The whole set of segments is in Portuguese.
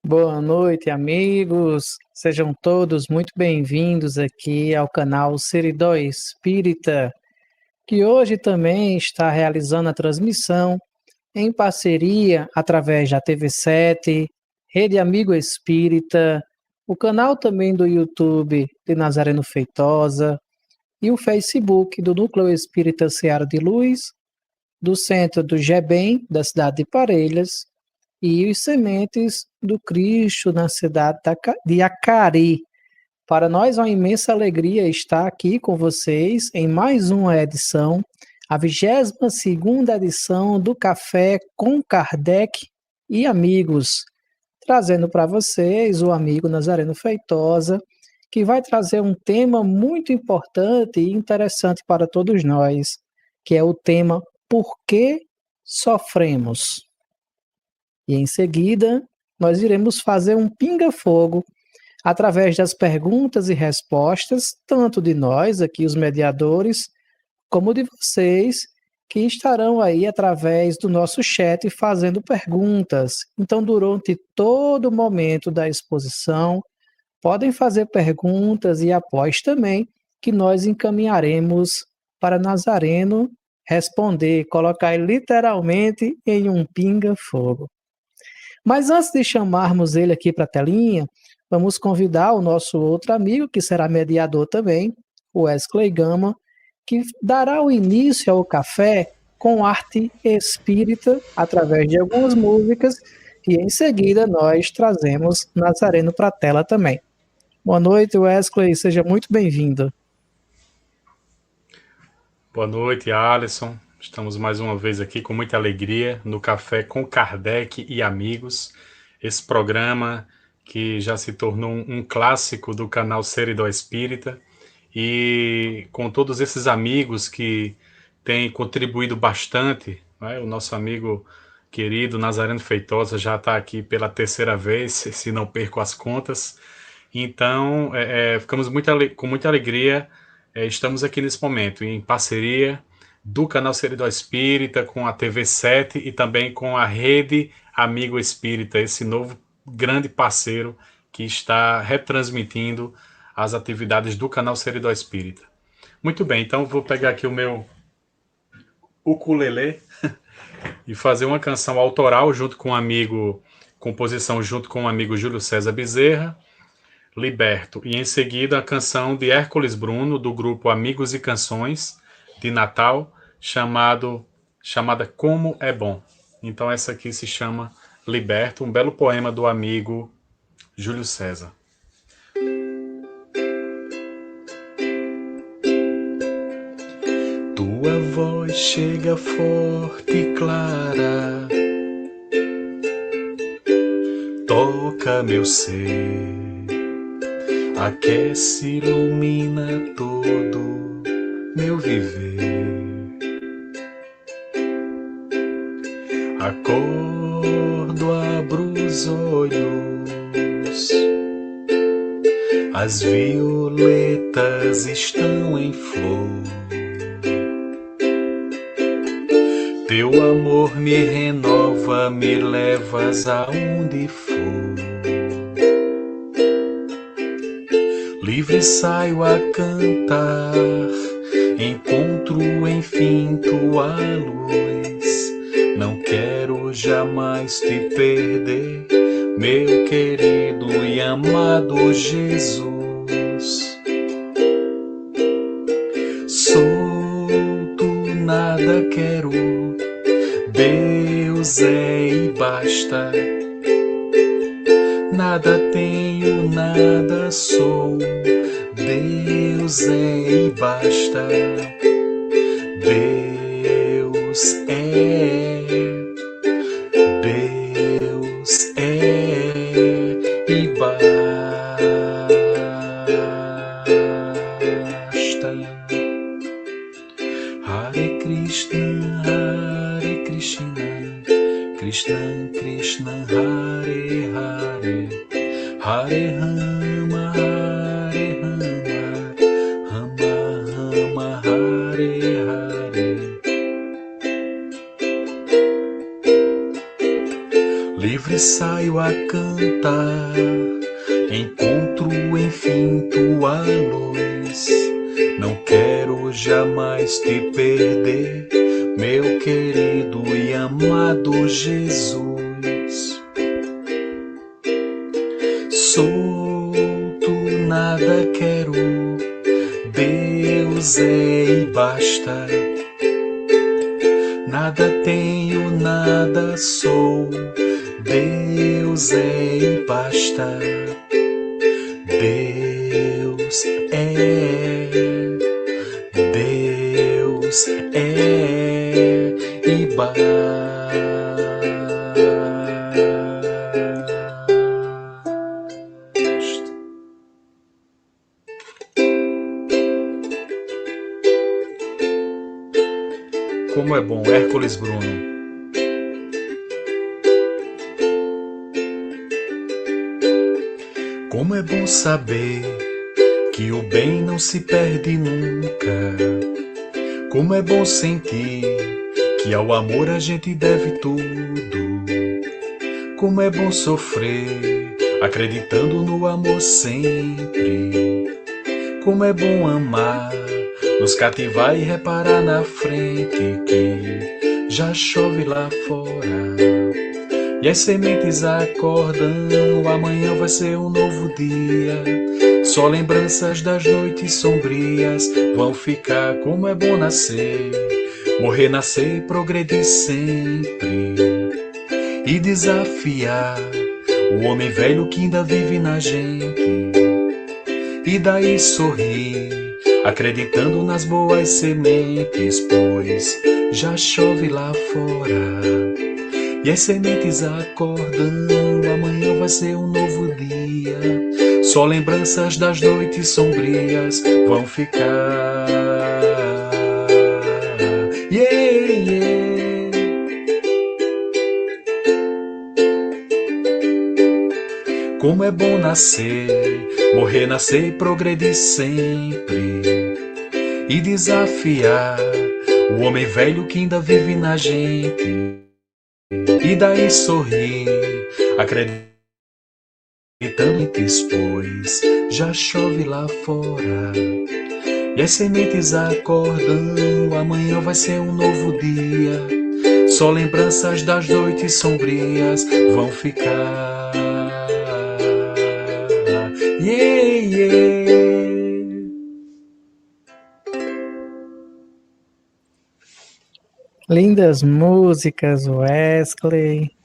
Boa noite, amigos. Sejam todos muito bem-vindos aqui ao canal Seridó Espírita, que hoje também está realizando a transmissão em parceria através da TV7, Rede Amigo Espírita, o canal também do YouTube de Nazareno Feitosa e o Facebook do Núcleo Espírita Seara de Luz, do Centro do GEBEM, da cidade de Parelhas, e os Sementes do Cristo na cidade de Acari. Para nós é uma imensa alegria estar aqui com vocês em mais uma edição, a 22ª edição do Café com Kardec e Amigos, trazendo para vocês o amigo Nazareno Feitosa, que vai trazer um tema muito importante e interessante para todos nós, que é o tema Por que sofremos? E em seguida, nós iremos fazer um pinga-fogo através das perguntas e respostas, tanto de nós, aqui os mediadores, como de vocês, que estarão aí através do nosso chat fazendo perguntas. Então, durante todo o momento da exposição, podem fazer perguntas e após também, que nós encaminharemos para Nazareno responder, colocar literalmente em um pinga-fogo. Mas antes de chamarmos ele aqui para a telinha, vamos convidar o nosso outro amigo, que será mediador também, o Wesley Gama, que dará o início ao café com arte espírita, através de algumas músicas, e em seguida nós trazemos Nazareno para a tela também. Boa noite, Wesley, seja muito bem-vindo. Boa noite, Alisson. Estamos mais uma vez aqui com muita alegria no Café com Kardec e Amigos, esse programa que já se tornou um clássico do canal Seridó Espírita, e com todos esses amigos que têm contribuído bastante, né? O nosso amigo querido Nazareno Feitosa já está aqui pela terceira vez, se não perco as contas. Então, ficamos com muita alegria. Estamos aqui nesse momento em parceria do canal Seridó Espírita com a TV7 e também com a Rede Amigo Espírita, esse novo grande parceiro que está retransmitindo as atividades do canal Seridó Espírita. Muito bem, então vou pegar aqui o meu ukulele e fazer uma canção autoral junto com um amigo, composição junto com o amigo Júlio César Bezerra, Liberto, e em seguida a canção de Hércules Bruno, do grupo Amigos e Canções, de Natal, chamada Como é Bom. Então essa aqui se chama Liberto, um belo poema do amigo Júlio César. Tua voz chega forte e clara, toca meu ser, aquece, ilumina todo meu viver. Acordo, abro os olhos, as violetas estão em flor. Teu amor me renova, me levas aonde for. Livre saio a cantar, encontro enfim tua luz. Não quero jamais te perder, meu querido e amado Jesus. Solto nada quero, Deus é e basta. Nada tenho, nada sou, Deus é e basta. Deus é, Deus é e basta. Hare Krishna, Hare Krishna, Krishna Krishna, Hare Hare, Hare Rama, Hare Rama, Rama Rama, Hare Hare. livre saio a cantar, encontro enfim tua luz. Não quero jamais te perder, meu querido e amado Jesus. Solto nada quero, Deus é e basta. Nada tenho, nada sou, Deus é e basta. Deus é, Deus é e basta. Como é bom, Hércules Bruno. Como é bom saber que o bem não se perde nunca. Como é bom sentir que ao amor a gente deve tudo. Como é bom sofrer acreditando no amor sempre. Como é bom amar, nos cativar e reparar na frente que já chove lá fora. E as sementes acordam, amanhã vai ser um novo dia. Só lembranças das noites sombrias vão ficar. Como é bom nascer, morrer, nascer e progredir sempre. E desafiar o homem velho que ainda vive na gente. E daí sorrir, acreditando nas boas sementes, pois já chove lá fora. E as sementes acordam, amanhã vai ser um novo dia. Só lembranças das noites sombrias vão ficar. Yeah, yeah. Como é bom nascer, morrer, nascer e progredir sempre. E desafiar o homem velho que ainda vive na gente. E daí sorrir, acreditando, pois já chove lá fora. E as sementes acordam, amanhã vai ser um novo dia. Só lembranças das noites sombrias vão ficar. Yeah, yeah. Lindas músicas, Wesley.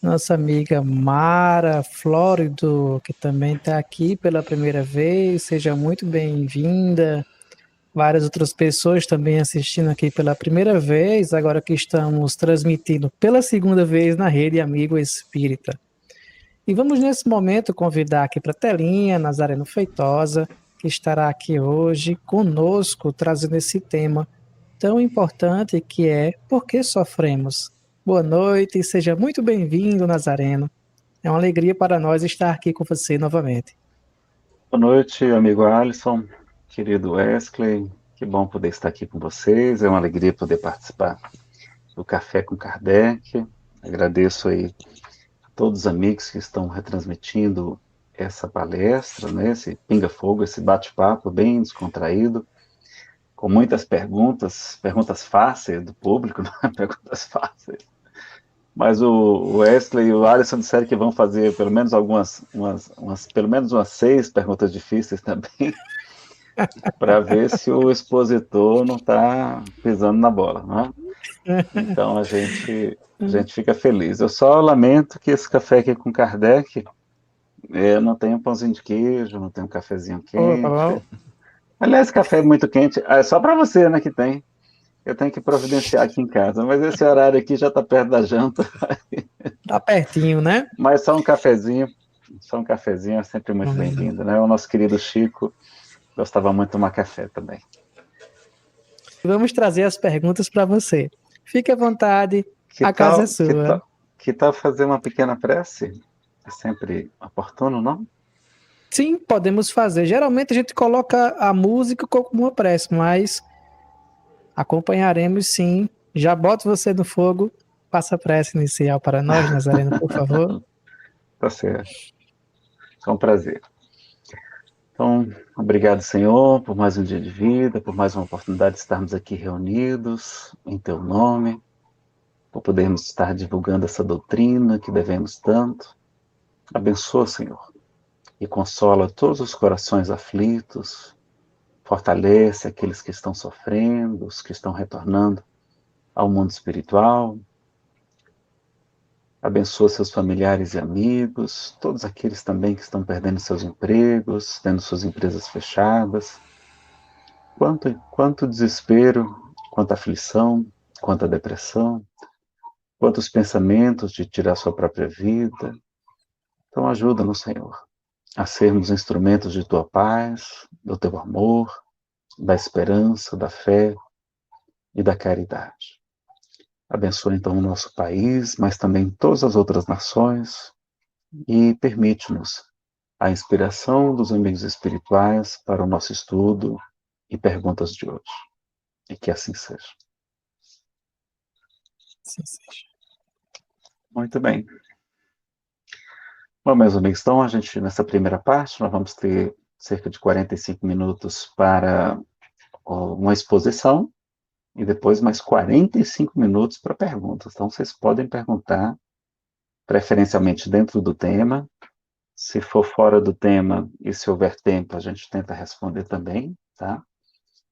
Nossa amiga Mara Flórido, que também está aqui pela primeira vez, seja muito bem-vinda. Várias outras pessoas também assistindo aqui pela primeira vez, agora que estamos transmitindo pela segunda vez na Rede Amigo Espírita. E vamos nesse momento convidar aqui para a telinha Nazareno Feitosa, que estará aqui hoje conosco, trazendo esse tema tão importante que é Por que sofremos? Boa noite e seja muito bem-vindo, Nazareno. É uma alegria para nós estar aqui com você novamente. Boa noite, amigo Alisson, querido Wesley. Que bom poder estar aqui com vocês. É uma alegria poder participar do Café com Kardec. Agradeço aí a todos os amigos que estão retransmitindo essa palestra, né? Esse pinga-fogo, esse bate-papo bem descontraído, com muitas perguntas fáceis do público, não é? Perguntas fáceis. Mas o Wesley e o Alisson disseram que vão fazer pelo menos pelo menos umas 6 perguntas difíceis também, para ver se o expositor não está pisando na bola, não é? Então a gente fica feliz. Eu só lamento que esse café aqui com Kardec, não tem um pãozinho de queijo, não tem um cafezinho quente. Aliás, café muito quente, é só para você, né, que tem. Eu tenho que providenciar aqui em casa, mas esse horário aqui já está perto da janta. Tá pertinho, né? Mas só um cafezinho é sempre muito bem-vindo, né? O nosso querido Chico gostava muito de tomar café também. Vamos trazer as perguntas para você. Fique à vontade, a casa é sua. Que tal fazer uma pequena prece? É sempre oportuno, não? Sim, podemos fazer. Geralmente a gente coloca a música como uma prece, mas acompanharemos sim. Já boto você no fogo Faça a prece inicial para nós, Nazareno, por favor. Tá certo. É um prazer. Então, obrigado, Senhor, por mais um dia de vida, por mais uma oportunidade de estarmos aqui reunidos em Teu nome, por podermos estar divulgando essa doutrina que devemos tanto. Abençoa, Senhor, e consola todos os corações aflitos, fortalece aqueles que estão sofrendo, os que estão retornando ao mundo espiritual. Abençoa seus familiares e amigos, todos aqueles também que estão perdendo seus empregos, tendo suas empresas fechadas. Quanto desespero, quanta aflição, quanta depressão, quantos pensamentos de tirar sua própria vida. Então ajuda-nos, Senhor, a sermos instrumentos de Tua paz, do Teu amor, da esperança, da fé e da caridade. Abençoa então o nosso país, mas também todas as outras nações, e permite-nos a inspiração dos amigos espirituais para o nosso estudo e perguntas de hoje. E que assim seja. Sim, seja. Muito bem. Bom, meus amigos, então a gente, nessa primeira parte, nós vamos ter cerca de 45 minutos para uma exposição e depois mais 45 minutos para perguntas. Então, vocês podem perguntar, preferencialmente dentro do tema. Se for fora do tema e se houver tempo, a gente tenta responder também, tá?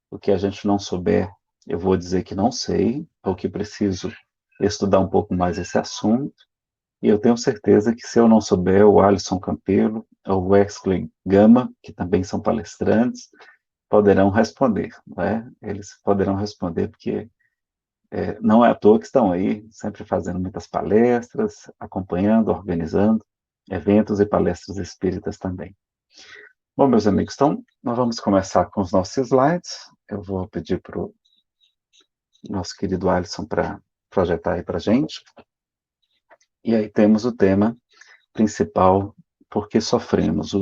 O que a gente não souber, eu vou dizer que não sei, ou que preciso estudar um pouco mais esse assunto. E eu tenho certeza que se eu não souber, o Alisson Campelo, ou o Wesley Gama, que também são palestrantes, poderão responder, né? Eles poderão responder porque não é à toa que estão aí, sempre fazendo muitas palestras, acompanhando, organizando eventos e palestras espíritas também. Bom, meus amigos, então nós vamos começar com os nossos slides. Eu vou pedir para o nosso querido Alisson para projetar aí para a gente. E aí temos o tema principal, Por que sofremos?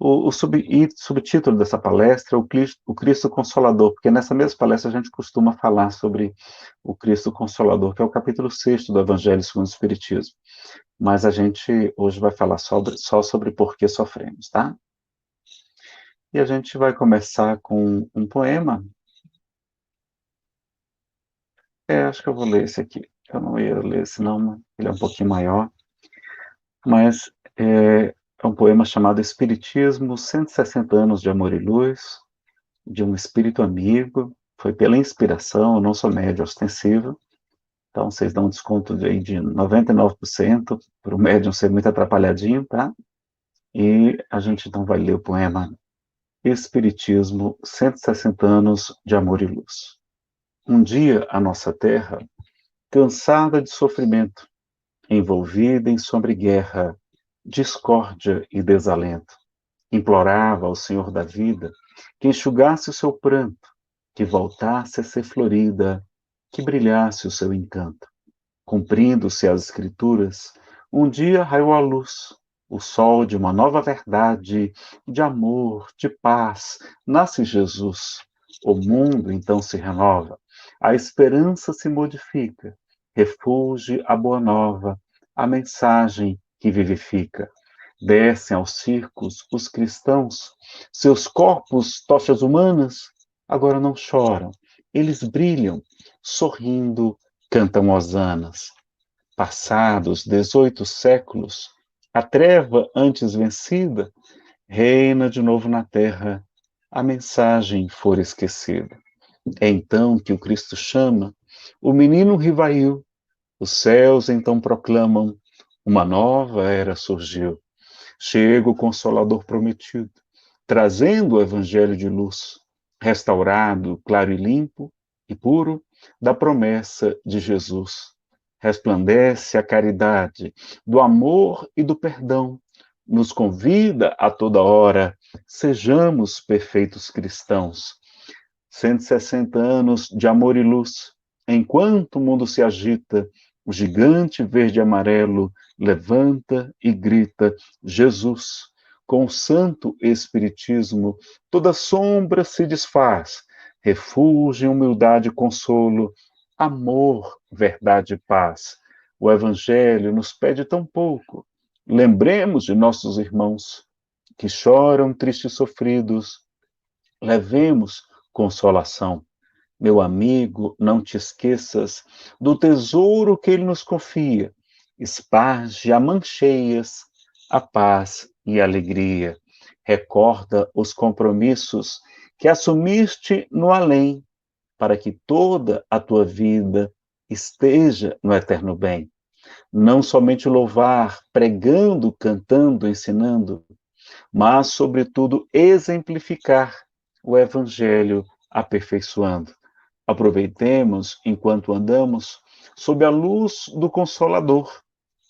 O subtítulo dessa palestra é o Cristo Consolador, porque nessa mesma palestra a gente costuma falar sobre o Cristo Consolador, que é o capítulo 6 do Evangelho segundo o Espiritismo. Mas a gente hoje vai falar só sobre por que sofremos, tá? E a gente vai começar com um poema. Acho que eu vou ler esse aqui. Eu não ia ler esse não, ele é um pouquinho maior. Mas é um poema chamado Espiritismo, 160 anos de amor e luz, de um espírito amigo. Foi pela inspiração, eu não sou médio ostensivo. Então, vocês dão um desconto de 99% para o médium ser muito atrapalhadinho, tá? E a gente então vai ler o poema Espiritismo, 160 anos de amor e luz. Um dia a nossa terra, cansada de sofrimento, envolvida em sombra e guerra, discórdia e desalento, implorava ao Senhor da vida que enxugasse o seu pranto, que voltasse a ser florida, que brilhasse o seu encanto. Cumprindo-se as Escrituras, um dia raiou a luz, o sol de uma nova verdade, de amor, de paz, nasce Jesus. O mundo então se renova, a esperança se modifica, refulge a boa nova, a mensagem que vivifica. Descem aos circos os cristãos, seus corpos, tochas humanas, agora não choram, eles brilham, sorrindo, cantam hosanas. Passados 18 séculos, a treva antes vencida, reina de novo na terra, a mensagem for esquecida. É então que o Cristo chama, o menino rivail, os céus então proclamam, uma nova era surgiu. Chega o Consolador prometido, trazendo o Evangelho de luz, restaurado, claro e limpo e puro, da promessa de Jesus. Resplandece a caridade, do amor e do perdão, nos convida a toda hora, sejamos perfeitos cristãos. 160 anos de amor e luz, enquanto o mundo se agita, o gigante verde e amarelo levanta e grita, Jesus, com o santo espiritismo, toda sombra se desfaz, refúgio em humildade e consolo, amor, verdade e paz. O Evangelho nos pede tão pouco. Lembremos de nossos irmãos que choram tristes e sofridos. Levemos consolação. Meu amigo, não te esqueças do tesouro que ele nos confia. Esparge a mãos cheias a paz e a alegria. Recorda os compromissos que assumiste no além, para que toda a tua vida esteja no eterno bem. Não somente louvar, pregando, cantando, ensinando, mas, sobretudo, exemplificar o Evangelho aperfeiçoando. Aproveitemos, enquanto andamos, sob a luz do Consolador,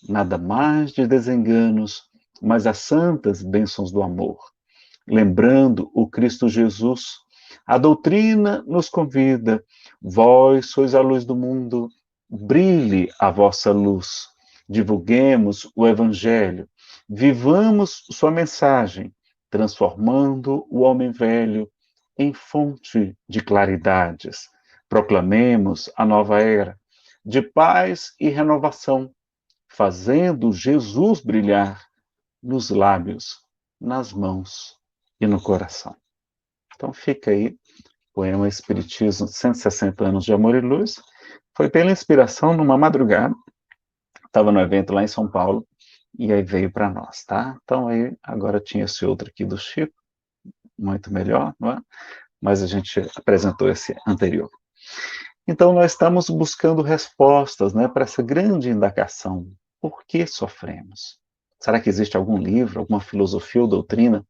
nada mais de desenganos, mas as santas bênçãos do amor. Lembrando o Cristo Jesus, a doutrina nos convida, vós sois a luz do mundo, brilhe a vossa luz, divulguemos o Evangelho, vivamos sua mensagem, transformando o homem velho em fonte de claridades. Proclamemos a nova era de paz e renovação, fazendo Jesus brilhar nos lábios, nas mãos e no coração. Então fica aí, poema Espiritismo, 160 anos de amor e luz. Foi pela inspiração numa madrugada, estava no evento lá em São Paulo, e aí veio para nós, tá? Então aí, agora tinha esse outro aqui do Chico, muito melhor, não é? Mas a gente apresentou esse anterior. Então nós estamos buscando respostas, né, para essa grande indagação. Por que sofremos? Será que existe algum livro, alguma filosofia ou doutrina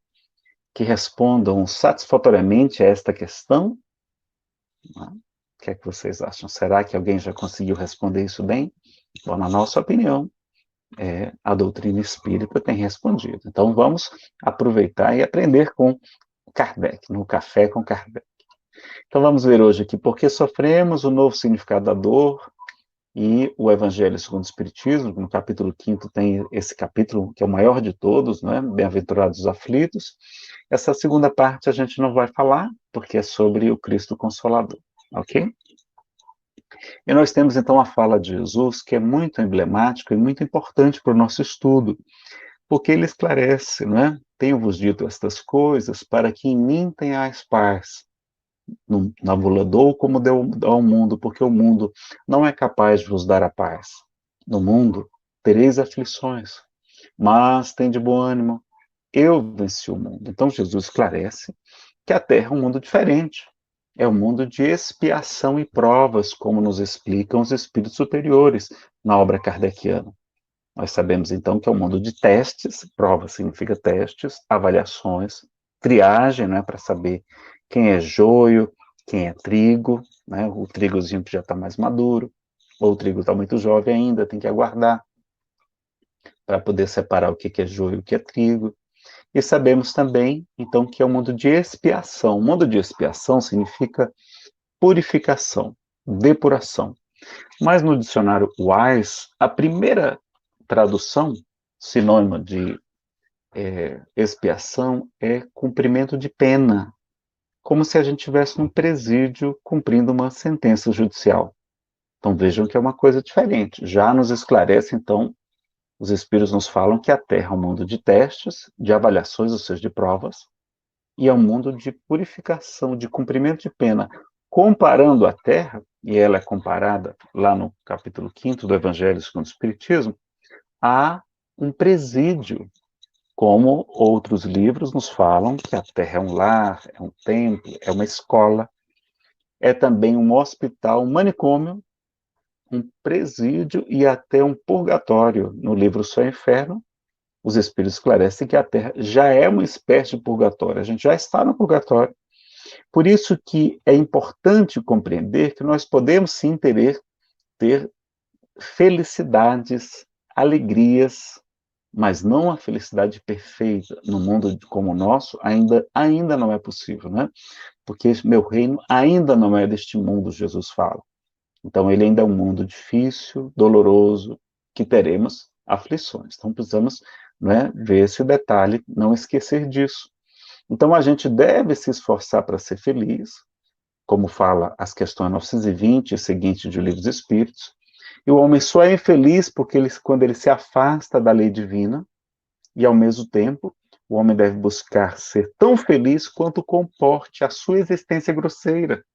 que respondam satisfatoriamente a esta questão? O que é que vocês acham? Será que alguém já conseguiu responder isso bem? Bom, na nossa opinião, a doutrina espírita tem respondido. Então vamos aproveitar e aprender com Kardec, no Café com Kardec. Então vamos ver hoje aqui por que sofremos, o novo significado da dor e o Evangelho segundo o Espiritismo. No capítulo 5º tem esse capítulo que é o maior de todos, né? Bem-aventurados os aflitos. Essa segunda parte a gente não vai falar, porque é sobre o Cristo Consolador, ok? E nós temos então a fala de Jesus, que é muito emblemática e muito importante para o nosso estudo, porque ele esclarece, não é? Tenho-vos dito estas coisas para que em mim tenhais paz. Não vos dou como deu ao mundo, porque o mundo não é capaz de vos dar a paz. No mundo tereis aflições, mas tende bom ânimo, eu venci o mundo. Então Jesus esclarece que a Terra é um mundo diferente. É um mundo de expiação e provas, como nos explicam os espíritos superiores na obra kardeciana. Nós sabemos, então, que é um mundo de testes, prova significa testes, avaliações, triagem, né, para saber quem é joio, quem é trigo, né, o trigozinho que já está mais maduro, ou o trigo está muito jovem ainda, tem que aguardar para poder separar o que é joio e o que é trigo. E sabemos também, então, que é um mundo de expiação. O mundo de expiação significa purificação, depuração. Mas no dicionário Wise, a primeira tradução, sinônimo de expiação, é cumprimento de pena, como se a gente estivesse num presídio cumprindo uma sentença judicial. Então vejam que é uma coisa diferente. Já nos esclarece, então, os espíritos nos falam que a Terra é um mundo de testes, de avaliações, ou seja, de provas, e é um mundo de purificação, de cumprimento de pena. Comparando a Terra, e ela é comparada lá no capítulo 5º do Evangelho segundo o Espiritismo, a um presídio, como outros livros nos falam que a Terra é um lar, é um templo, é uma escola, é também um hospital, um manicômio, um presídio e até um purgatório. No livro Céu e Inferno, os espíritos esclarecem que a Terra já é uma espécie de purgatório, a gente já está no purgatório. Por isso que é importante compreender que nós podemos sim ter felicidades, alegrias, mas não a felicidade perfeita no mundo como o nosso, ainda não é possível, né? Porque meu reino ainda não é deste mundo, Jesus fala. Então ele ainda é um mundo difícil, doloroso, que teremos aflições. Então precisamos, né, ver esse detalhe, não esquecer disso. Então a gente deve se esforçar para ser feliz, como fala as questões 920 e seguinte de Livros Espíritos, e o homem só é infeliz porque quando ele se afasta da lei divina, e ao mesmo tempo, o homem deve buscar ser tão feliz quanto comporte a sua existência grosseira.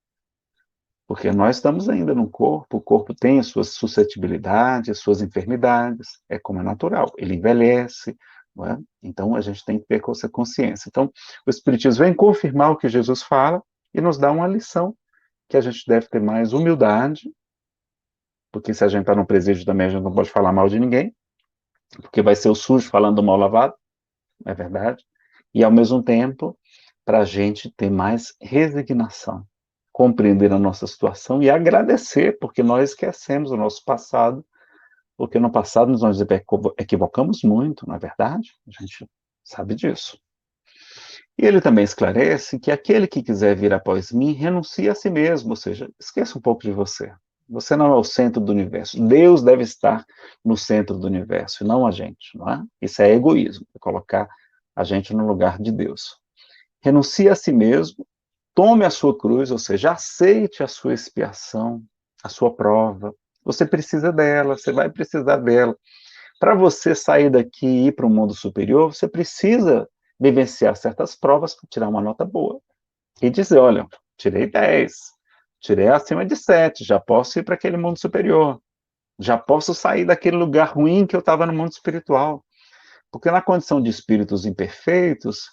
Porque nós estamos ainda no corpo, o corpo tem as suas suscetibilidades, as suas enfermidades, é como é natural, ele envelhece, não é? Então a gente tem que ter essa consciência. Então, o Espiritismo vem confirmar o que Jesus fala e nos dá uma lição, que a gente deve ter mais humildade, porque se a gente está no presídio também, a gente não pode falar mal de ninguém, porque vai ser o sujo falando do mal lavado, é verdade, e ao mesmo tempo, para a gente ter mais resignação, compreender a nossa situação e agradecer, porque nós esquecemos o nosso passado, porque no passado nós equivocamos muito, não é verdade? A gente sabe disso. E ele também esclarece que aquele que quiser vir após mim, renuncie a si mesmo, ou seja, esqueça um pouco de você. Você não é o centro do universo. Deus deve estar no centro do universo, e não a gente, não é? Isso é egoísmo, é colocar a gente no lugar de Deus. Renuncie a si mesmo, tome a sua cruz, ou seja, aceite a sua expiação, a sua prova. Você precisa dela, você vai precisar dela. Para você sair daqui e ir para o mundo superior, você precisa vivenciar certas provas para tirar uma nota boa. E dizer, olha, tirei 10, tirei acima de 7, já posso ir para aquele mundo superior. Já posso sair daquele lugar ruim que eu estava no mundo espiritual. Porque na condição de espíritos imperfeitos,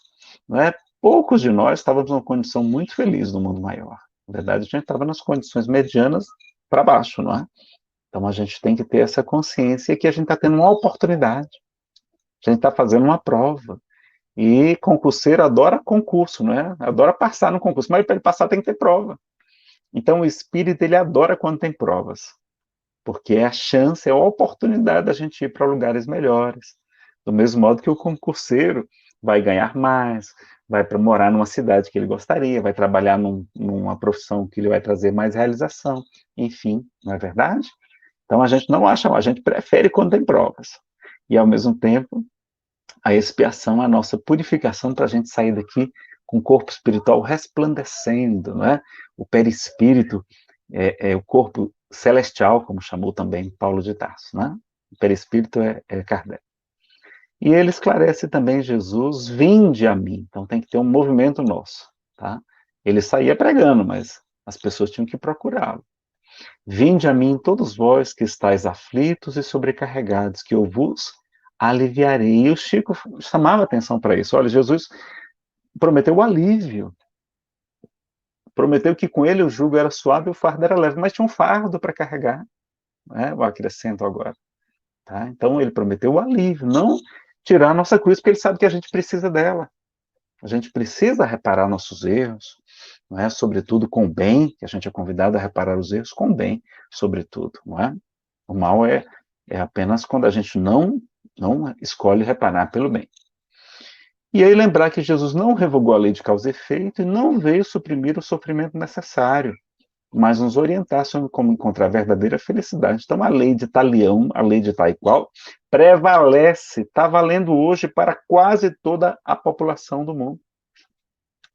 não é, poucos de nós estávamos numa condição muito feliz no mundo maior. Na verdade, a gente estava nas condições medianas para baixo, não é? Então, a gente tem que ter essa consciência que a gente está tendo uma oportunidade. A gente está fazendo uma prova. E concurseiro adora concurso, não é? Adora passar no concurso, mas para ele passar tem que ter prova. Então, o espírito, ele adora quando tem provas. Porque é a chance, é a oportunidade da gente ir para lugares melhores. Do mesmo modo que o concurseiro vai ganhar mais, vai para morar numa cidade que ele gostaria, vai trabalhar numa profissão que ele vai trazer mais realização. Enfim, não é verdade? Então a gente não acha, a gente prefere quando tem provas. E ao mesmo tempo, a expiação é a nossa purificação para a gente sair daqui com o corpo espiritual resplandecendo, não é? O perispírito é o corpo celestial, como chamou também Paulo de Tarso, né? O perispírito é Kardec. E ele esclarece também Jesus, vinde a mim. Então tem que ter um movimento nosso, tá? Ele saía pregando, mas as pessoas tinham que procurá-lo. Vinde a mim todos vós que estáis aflitos e sobrecarregados, que eu vos aliviarei. E o Chico chamava atenção para isso. Olha, Jesus prometeu o alívio. Prometeu que com ele o jugo era suave e o fardo era leve, mas tinha um fardo para carregar, né? Eu acrescento agora. Tá? Então ele prometeu o alívio, não tirar a nossa cruz, porque ele sabe que a gente precisa dela. A gente precisa reparar nossos erros, não é? Sobretudo com o bem, que a gente é convidado a reparar os erros com o bem, sobretudo, não é? O mal é apenas quando a gente não escolhe reparar pelo bem. E aí lembrar que Jesus não revogou a lei de causa e efeito e não veio suprimir o sofrimento necessário, mas nos orientar sobre como encontrar a verdadeira felicidade. Então a lei de Talião, a lei de Taekwondo, prevalece, está valendo hoje para quase toda a população do mundo.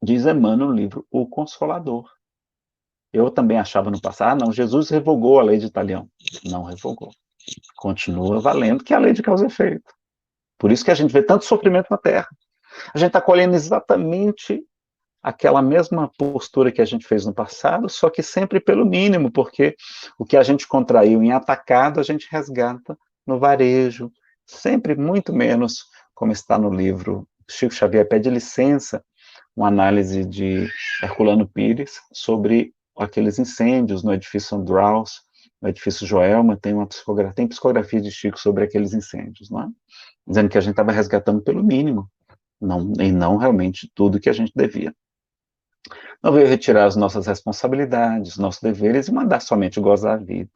Diz Emmanuel no livro O Consolador. Eu também achava no passado, não, Jesus revogou a lei de Talião. Não revogou. Continua valendo, que é a lei de causa e efeito. Por isso que a gente vê tanto sofrimento na Terra. A gente está colhendo exatamente aquela mesma postura que a gente fez no passado, só que sempre pelo mínimo, porque o que a gente contraiu em atacado, a gente resgata no varejo, sempre muito menos, como está no livro Chico Xavier pede licença, uma análise de Herculano Pires sobre aqueles incêndios no edifício Andraus, no edifício Joelma, tem psicografia de Chico sobre aqueles incêndios, não é? Dizendo que a gente estava resgatando pelo mínimo, e não realmente tudo que a gente devia. Não veio retirar as nossas responsabilidades, nossos deveres e mandar somente gozar a vida.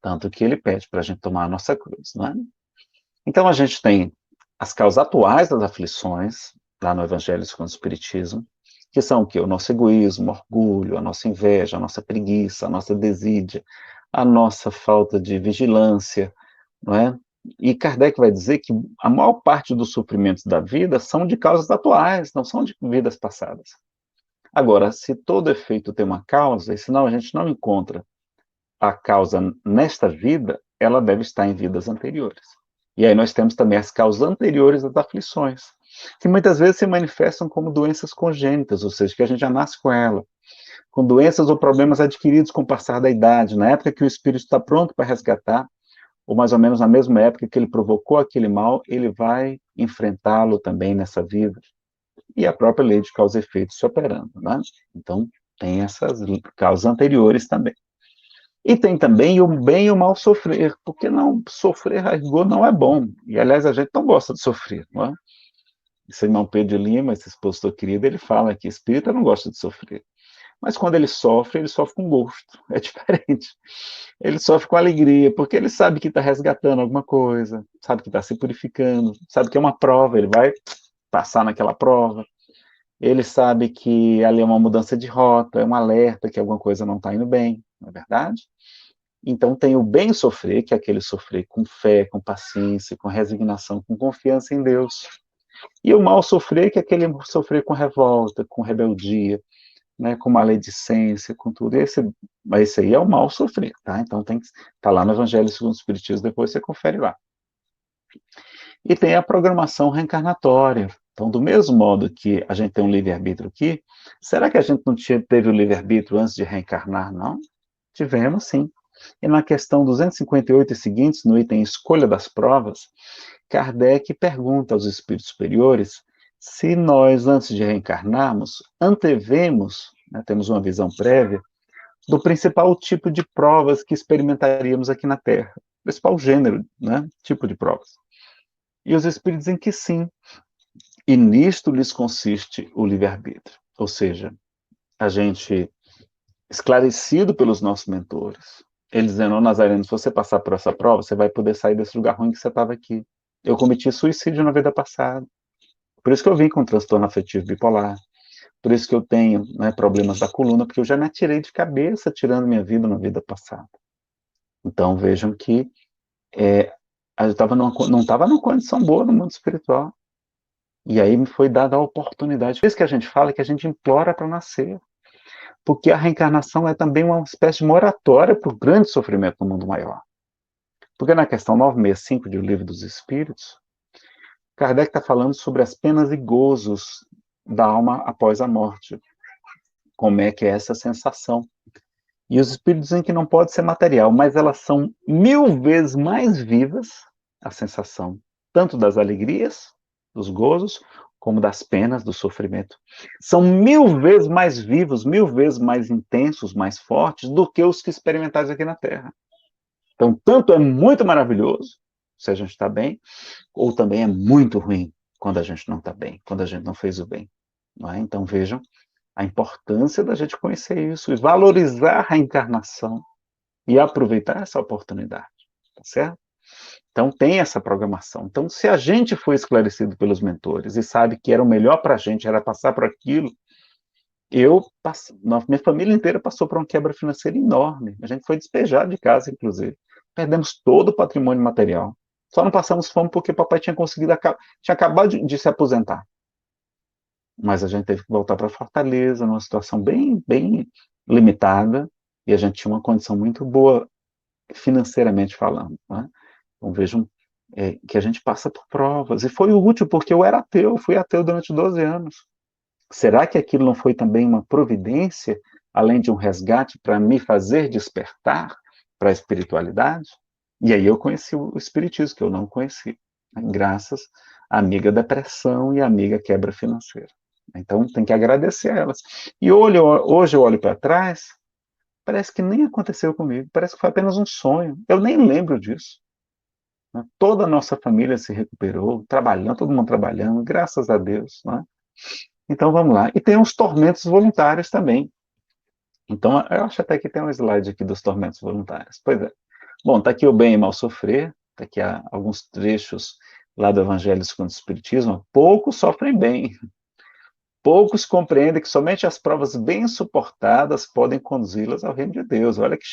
Tanto que ele pede para a gente tomar a nossa cruz, não é? Então a gente tem as causas atuais das aflições, lá no Evangelho segundo o Espiritismo, que são o quê? O nosso egoísmo, o orgulho, a nossa inveja, a nossa preguiça, a nossa desídia, a nossa falta de vigilância, não é? E Kardec vai dizer que a maior parte dos sofrimentos da vida são de causas atuais, não são de vidas passadas. Agora, se todo efeito tem uma causa, e senão a gente não encontra a causa nesta vida, ela deve estar em vidas anteriores. E aí nós temos também as causas anteriores das aflições, que muitas vezes se manifestam como doenças congênitas, ou seja, que a gente já nasce com ela, com doenças ou problemas adquiridos com o passar da idade, na época que o espírito está pronto para resgatar, ou mais ou menos na mesma época que ele provocou aquele mal, ele vai enfrentá-lo também nessa vida. E a própria lei de causa e efeito se operando, né? Então, tem essas causas anteriores também. E tem também o bem e o mal sofrer, porque não sofrer a rigor não é bom. E, aliás, a gente não gosta de sofrer, não é? Esse irmão Pedro de Lima, esse expositor querido, ele fala que espírita não gosta de sofrer. Mas quando ele sofre com gosto, é diferente. Ele sofre com alegria, porque ele sabe que está resgatando alguma coisa, sabe que está se purificando, sabe que é uma prova, ele vai passar naquela prova. Ele sabe que ali é uma mudança de rota, é um alerta que alguma coisa não está indo bem, não é verdade? Então tem o bem sofrer, que é aquele sofrer com fé, com paciência, com resignação, com confiança em Deus. E o mal sofrer, que é aquele sofrer com revolta, com rebeldia, né, com maledicência, com tudo. Esse aí é o mal sofrer, tá? Então tá lá no Evangelho segundo o Espiritismo, depois você confere lá. E tem a programação reencarnatória. Então, do mesmo modo que a gente tem um livre-arbítrio aqui, será que a gente não teve o livre-arbítrio antes de reencarnar? Não? Tivemos, sim. E na questão 258 e seguintes, no item Escolha das Provas, Kardec pergunta aos espíritos superiores se nós, antes de reencarnarmos, antevemos, né, temos uma visão prévia, do principal tipo de provas que experimentaríamos aqui na Terra. Principal gênero, né, tipo de provas. E os espíritos dizem que sim. E nisto lhes consiste o livre-arbítrio. Ou seja, a gente, esclarecido pelos nossos mentores, eles dizendo: Nazareno, se você passar por essa prova, você vai poder sair desse lugar ruim que você estava aqui. Eu cometi suicídio na vida passada. Por isso que eu vim com transtorno afetivo bipolar. Por isso que eu tenho, né, problemas da coluna, porque eu já me atirei de cabeça tirando minha vida na vida passada. Então vejam que eu não estava numa condição boa no mundo espiritual. E aí me foi dada a oportunidade. Por isso que a gente fala que a gente implora para nascer. Porque a reencarnação é também uma espécie de moratória para o grande sofrimento no mundo maior. Porque na questão 965 do Livro dos Espíritos, Kardec está falando sobre as penas e gozos da alma após a morte. Como é que é essa sensação? E os espíritos dizem que não pode ser material, mas elas são 1000 vezes mais vivas, a sensação, tanto das alegrias, dos gozos, como das penas, do sofrimento. São 1000 vezes mais vivos, 1000 vezes mais intensos, mais fortes do que os que experimentados aqui na Terra. Então, tanto é muito maravilhoso, se a gente está bem, ou também é muito ruim quando a gente não está bem, quando a gente não fez o bem. Não é? Então, vejam a importância da gente conhecer isso, e valorizar a encarnação e aproveitar essa oportunidade, tá certo? Então tem essa programação. Então, se a gente foi esclarecido pelos mentores e sabe que era o melhor para a gente, era passar por aquilo, minha família inteira passou por uma quebra financeira enorme. A gente foi despejado de casa, inclusive. Perdemos todo o patrimônio material. Só não passamos fome porque papai tinha acabado de se aposentar. Mas a gente teve que voltar para Fortaleza, numa situação bem, bem limitada, e a gente tinha uma condição muito boa financeiramente falando, né? Então vejam que a gente passa por provas, e foi útil porque eu era ateu, fui ateu durante 12 anos. Será que aquilo não foi também uma providência, além de um resgate para me fazer despertar para a espiritualidade? E aí eu conheci o espiritismo, que eu não conhecia, né? Graças à amiga depressão e à amiga quebra financeira. Então tem que agradecer a elas. E hoje eu olho para trás, parece que nem aconteceu comigo, parece que foi apenas um sonho. Eu nem lembro disso. Né? Toda a nossa família se recuperou, trabalhando, todo mundo trabalhando, graças a Deus. Né? Então vamos lá. E tem os tormentos voluntários também. Então eu acho até que tem um slide aqui dos tormentos voluntários. Pois é. Bom, está aqui o bem e mal sofrer, está aqui alguns trechos lá do Evangelho segundo o Espiritismo. Poucos sofrem bem. Poucos compreendem que somente as provas bem suportadas podem conduzi-las ao reino de Deus. Olha que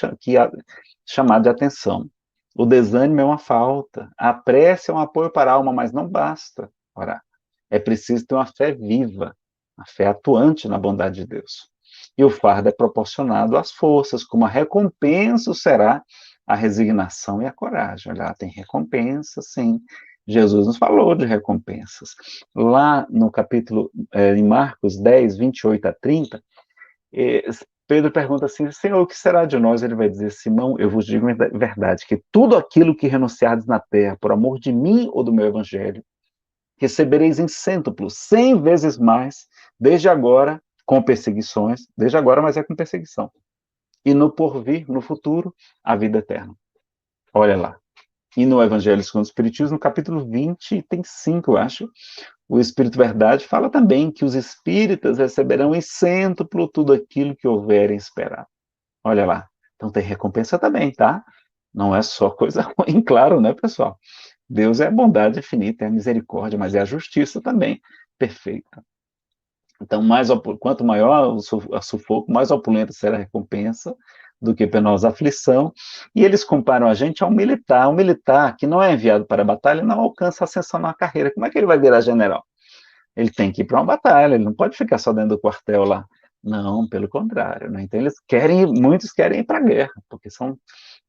chamado de atenção. O desânimo é uma falta. A prece é um apoio para a alma, mas não basta orar. É preciso ter uma fé viva. a fé atuante na bondade de Deus. E o fardo é proporcionado às forças, como a recompensa será a resignação e a coragem. Olha, tem recompensa, sim. Jesus nos falou de recompensas. Lá no capítulo, em Marcos 10, 28 a 30, Pedro pergunta assim, Senhor, o que será de nós? Ele vai dizer, Simão, eu vos digo a verdade, que tudo aquilo que renunciardes na terra, por amor de mim ou do meu evangelho, recebereis em cêntuplo, 100 vezes mais, desde agora, com perseguições, desde agora, mas é com perseguição. E no porvir, no futuro, a vida eterna. Olha lá. E no Evangelho segundo o Espiritismo, no capítulo 20, item 5, eu acho, o Espírito Verdade fala também que os espíritas receberão em cêntuplo tudo aquilo que houverem esperado. Olha lá. Então tem recompensa também, tá? Não é só coisa ruim, claro, né, pessoal? Deus é a bondade infinita, é a misericórdia, mas é a justiça também perfeita. Então, quanto maior o sufoco, mais opulenta será a recompensa do que penosa aflição. E eles comparam a gente a um militar. Um militar que não é enviado para a batalha não alcança a ascensão na carreira. Como é que ele vai virar general? Ele tem que ir para uma batalha, ele não pode ficar só dentro do quartel lá. Não, pelo contrário. Né? Então, muitos querem ir para a guerra, porque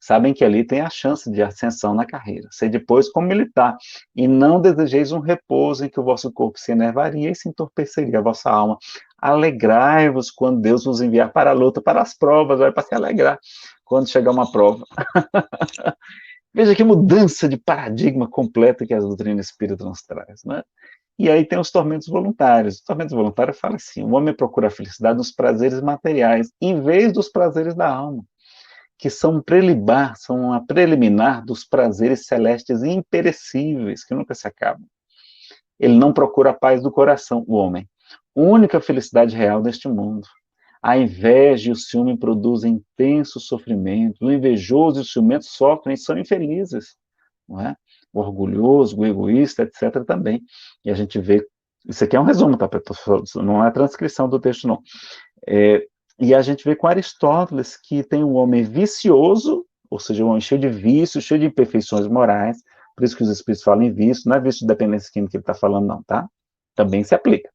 sabem que ali tem a chance de ascensão na carreira. Ser depois como militar. E não desejeis um repouso em que o vosso corpo se enervaria e se entorpeceria a vossa alma. Alegrai-vos quando Deus vos enviar para a luta, para as provas, vai para se alegrar quando chegar uma prova. Veja que mudança de paradigma completa que a doutrina espírita nos traz, né? E aí tem os tormentos voluntários. Os tormentos voluntários fala assim, o homem procura a felicidade nos prazeres materiais, em vez dos prazeres da alma, que são a preliminar dos prazeres celestes imperecíveis, que nunca se acabam. Ele não procura a paz do coração, o homem. Única felicidade real deste mundo. A inveja e o ciúme produzem intenso sofrimento. O invejoso e o ciumento sofrem e são infelizes. Não é? O orgulhoso, o egoísta, etc. também. E a gente vê... Isso aqui é um resumo, tá? Não é a transcrição do texto, não. E a gente vê com Aristóteles que tem um homem vicioso, ou seja, um homem cheio de vícios, cheio de imperfeições morais, por isso que os espíritos falam em vício, não é vício de dependência química que ele está falando, não, tá? Também se aplica.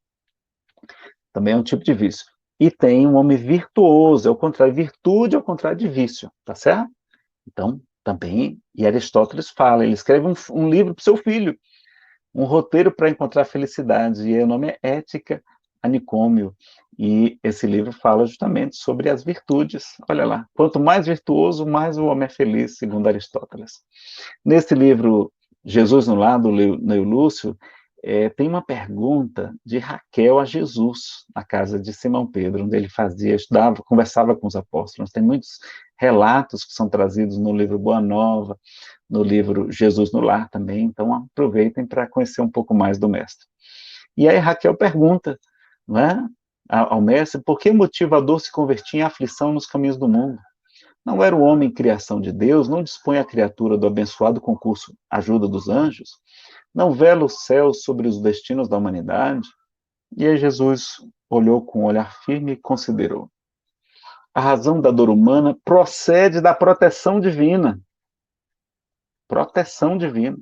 Também é um tipo de vício. E tem um homem virtuoso, é o contrário, virtude é o contrário de vício, tá certo? Então, também, e Aristóteles fala, ele escreve um livro para o seu filho, um roteiro para encontrar felicidade, e o nome é Ética a Nicômio, e esse livro fala justamente sobre as virtudes. Olha lá, quanto mais virtuoso, mais o homem é feliz, segundo Aristóteles. Nesse livro, Jesus no Lar, do Neo Lúcio, tem uma pergunta de Raquel a Jesus, na casa de Simão Pedro, onde ele estudava, conversava com os apóstolos. Tem muitos relatos que são trazidos no livro Boa Nova, no livro Jesus no Lar também, então aproveitem para conhecer um pouco mais do mestre. E aí Raquel pergunta, não é, ao mestre, por que motivo a dor se convertia em aflição nos caminhos do mundo? Não era o homem criação de Deus? Não dispõe a criatura do abençoado concurso ajuda dos anjos? Não vela o céu sobre os destinos da humanidade? E aí Jesus olhou com um olhar firme e considerou. A razão da dor humana procede da proteção divina. Proteção divina.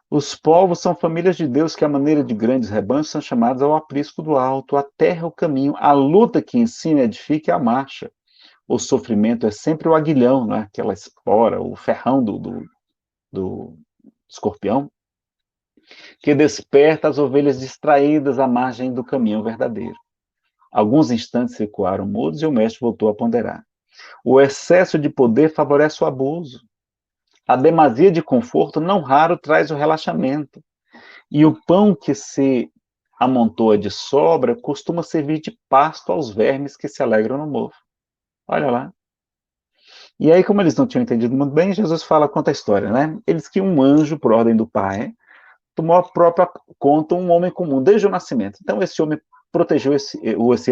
Os povos são famílias de Deus que, à maneira de grandes rebanhos, são chamados ao aprisco do alto. A terra é o caminho. A luta que ensina e edifica é a marcha. O sofrimento é sempre o aguilhão, não é? Aquela espora, o ferrão do escorpião, que desperta as ovelhas distraídas à margem do caminho verdadeiro. Alguns instantes recuaram mudos e o mestre voltou a ponderar. O excesso de poder favorece o abuso. A demasia de conforto não raro traz o relaxamento. E o pão que se amontoa de sobra costuma servir de pasto aos vermes que se alegram no mofo. Olha lá. E aí, como eles não tinham entendido muito bem, Jesus conta a história, né? Eles que um anjo, por ordem do Pai, tomou a própria conta um homem comum, desde o nascimento. Então, esse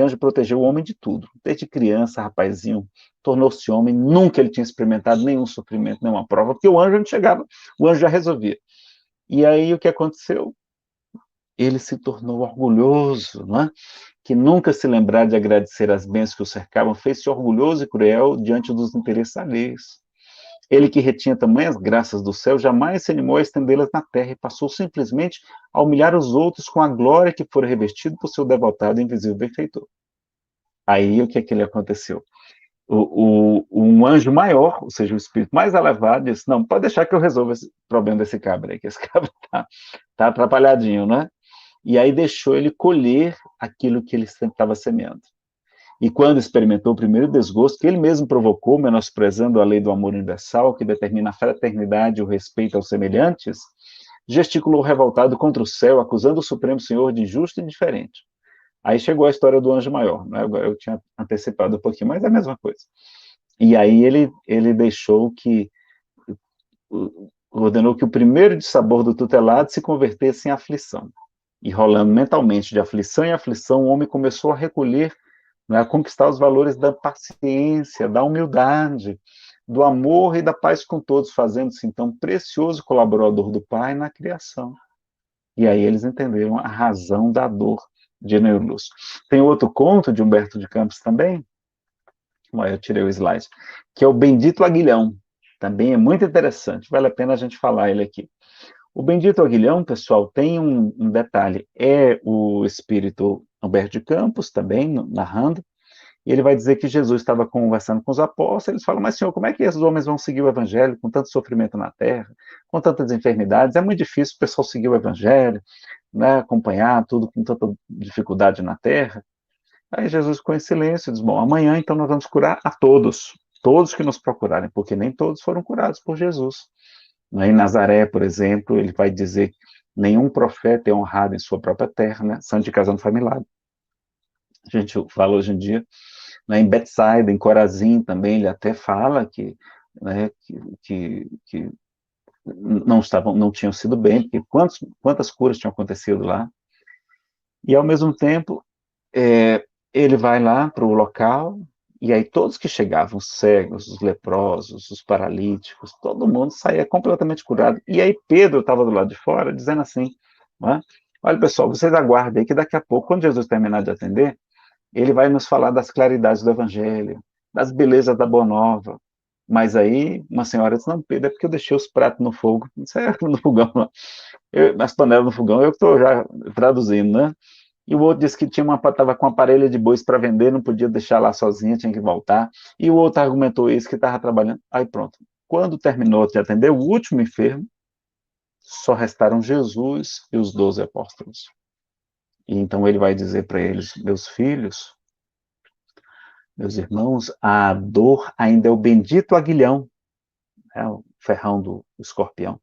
anjo protegeu o homem de tudo. Desde criança, rapazinho, tornou-se homem, nunca ele tinha experimentado nenhum sofrimento, nenhuma prova, porque o anjo não chegava, o anjo já resolvia. E aí, o que aconteceu? Ele se tornou orgulhoso, não é? Que nunca se lembrar de agradecer as bênçãos que o cercavam, fez-se orgulhoso e cruel diante dos interesses alheios. Ele que retinha tamanhas graças do céu, jamais se animou a estendê-las na terra e passou simplesmente a humilhar os outros com a glória que fora revestido por seu devotado e invisível benfeitor. Aí, o que é que lhe aconteceu? Um anjo maior, ou seja, o espírito mais elevado, disse, não, pode deixar que eu resolva esse problema desse cabra aí, que esse cabra tá atrapalhadinho, né? E aí deixou ele colher aquilo que ele estava semeando. E quando experimentou o primeiro desgosto que ele mesmo provocou, menosprezando a lei do amor universal, que determina a fraternidade e o respeito aos semelhantes, gesticulou revoltado contra o céu, acusando o Supremo Senhor de injusto e indiferente. Aí chegou a história do anjo maior, né? Eu tinha antecipado um pouquinho, mas é a mesma coisa. E aí ele deixou que, ordenou que o primeiro dissabor do tutelado se convertesse em aflição. E rolando mentalmente de aflição em aflição, o homem começou a recolher, né, a conquistar os valores da paciência, da humildade, do amor e da paz com todos, fazendo-se então precioso colaborador do Pai na criação. E aí eles entenderam a razão da dor de Enio Lúcio. Tem outro conto de Humberto de Campos também, eu tirei o slide, que é o Bendito Aguilhão. Também é muito interessante, vale a pena a gente falar ele aqui. O Bendito Aguilhão, pessoal, tem um detalhe, é o espírito Humberto de Campos também, narrando, e ele vai dizer que Jesus estava conversando com os apóstolos, eles falam, mas Senhor, como é que esses homens vão seguir o evangelho com tanto sofrimento na terra, com tantas enfermidades? É muito difícil o pessoal seguir o evangelho, né, acompanhar tudo com tanta dificuldade na terra. Aí Jesus ficou em silêncio, diz, bom, amanhã então nós vamos curar a todos, todos que nos procurarem, porque nem todos foram curados por Jesus. Em Nazaré, por exemplo, ele vai dizer que nenhum profeta é honrado em sua própria terra, né? Santo de casa não faz milagre. A gente fala hoje em dia, né, em Betsaida, em Corazim também, ele até fala que, né, que não tinham sido bem, porque quantas curas tinham acontecido lá. E, ao mesmo tempo, ele vai lá para o local, e aí todos que chegavam, os cegos, os leprosos, os paralíticos, todo mundo saía completamente curado. E aí Pedro estava do lado de fora, dizendo assim, né, olha pessoal, vocês aguardem aí que daqui a pouco, quando Jesus terminar de atender, ele vai nos falar das claridades do evangelho, das belezas da boa nova. Mas aí uma senhora disse, não, Pedro, é porque eu deixei os pratos no fogo, isso é no fogão, as panelas no fogão, eu que estou já traduzindo, né? E o outro disse que estava com uma parelha de bois para vender, não podia deixar lá sozinha, tinha que voltar. E o outro argumentou isso, que estava trabalhando. Aí pronto. Quando terminou de atender o último enfermo, só restaram Jesus e os 12 apóstolos. E então ele vai dizer para eles, meus filhos, meus irmãos, a dor ainda é o bendito aguilhão, né, o ferrão do escorpião,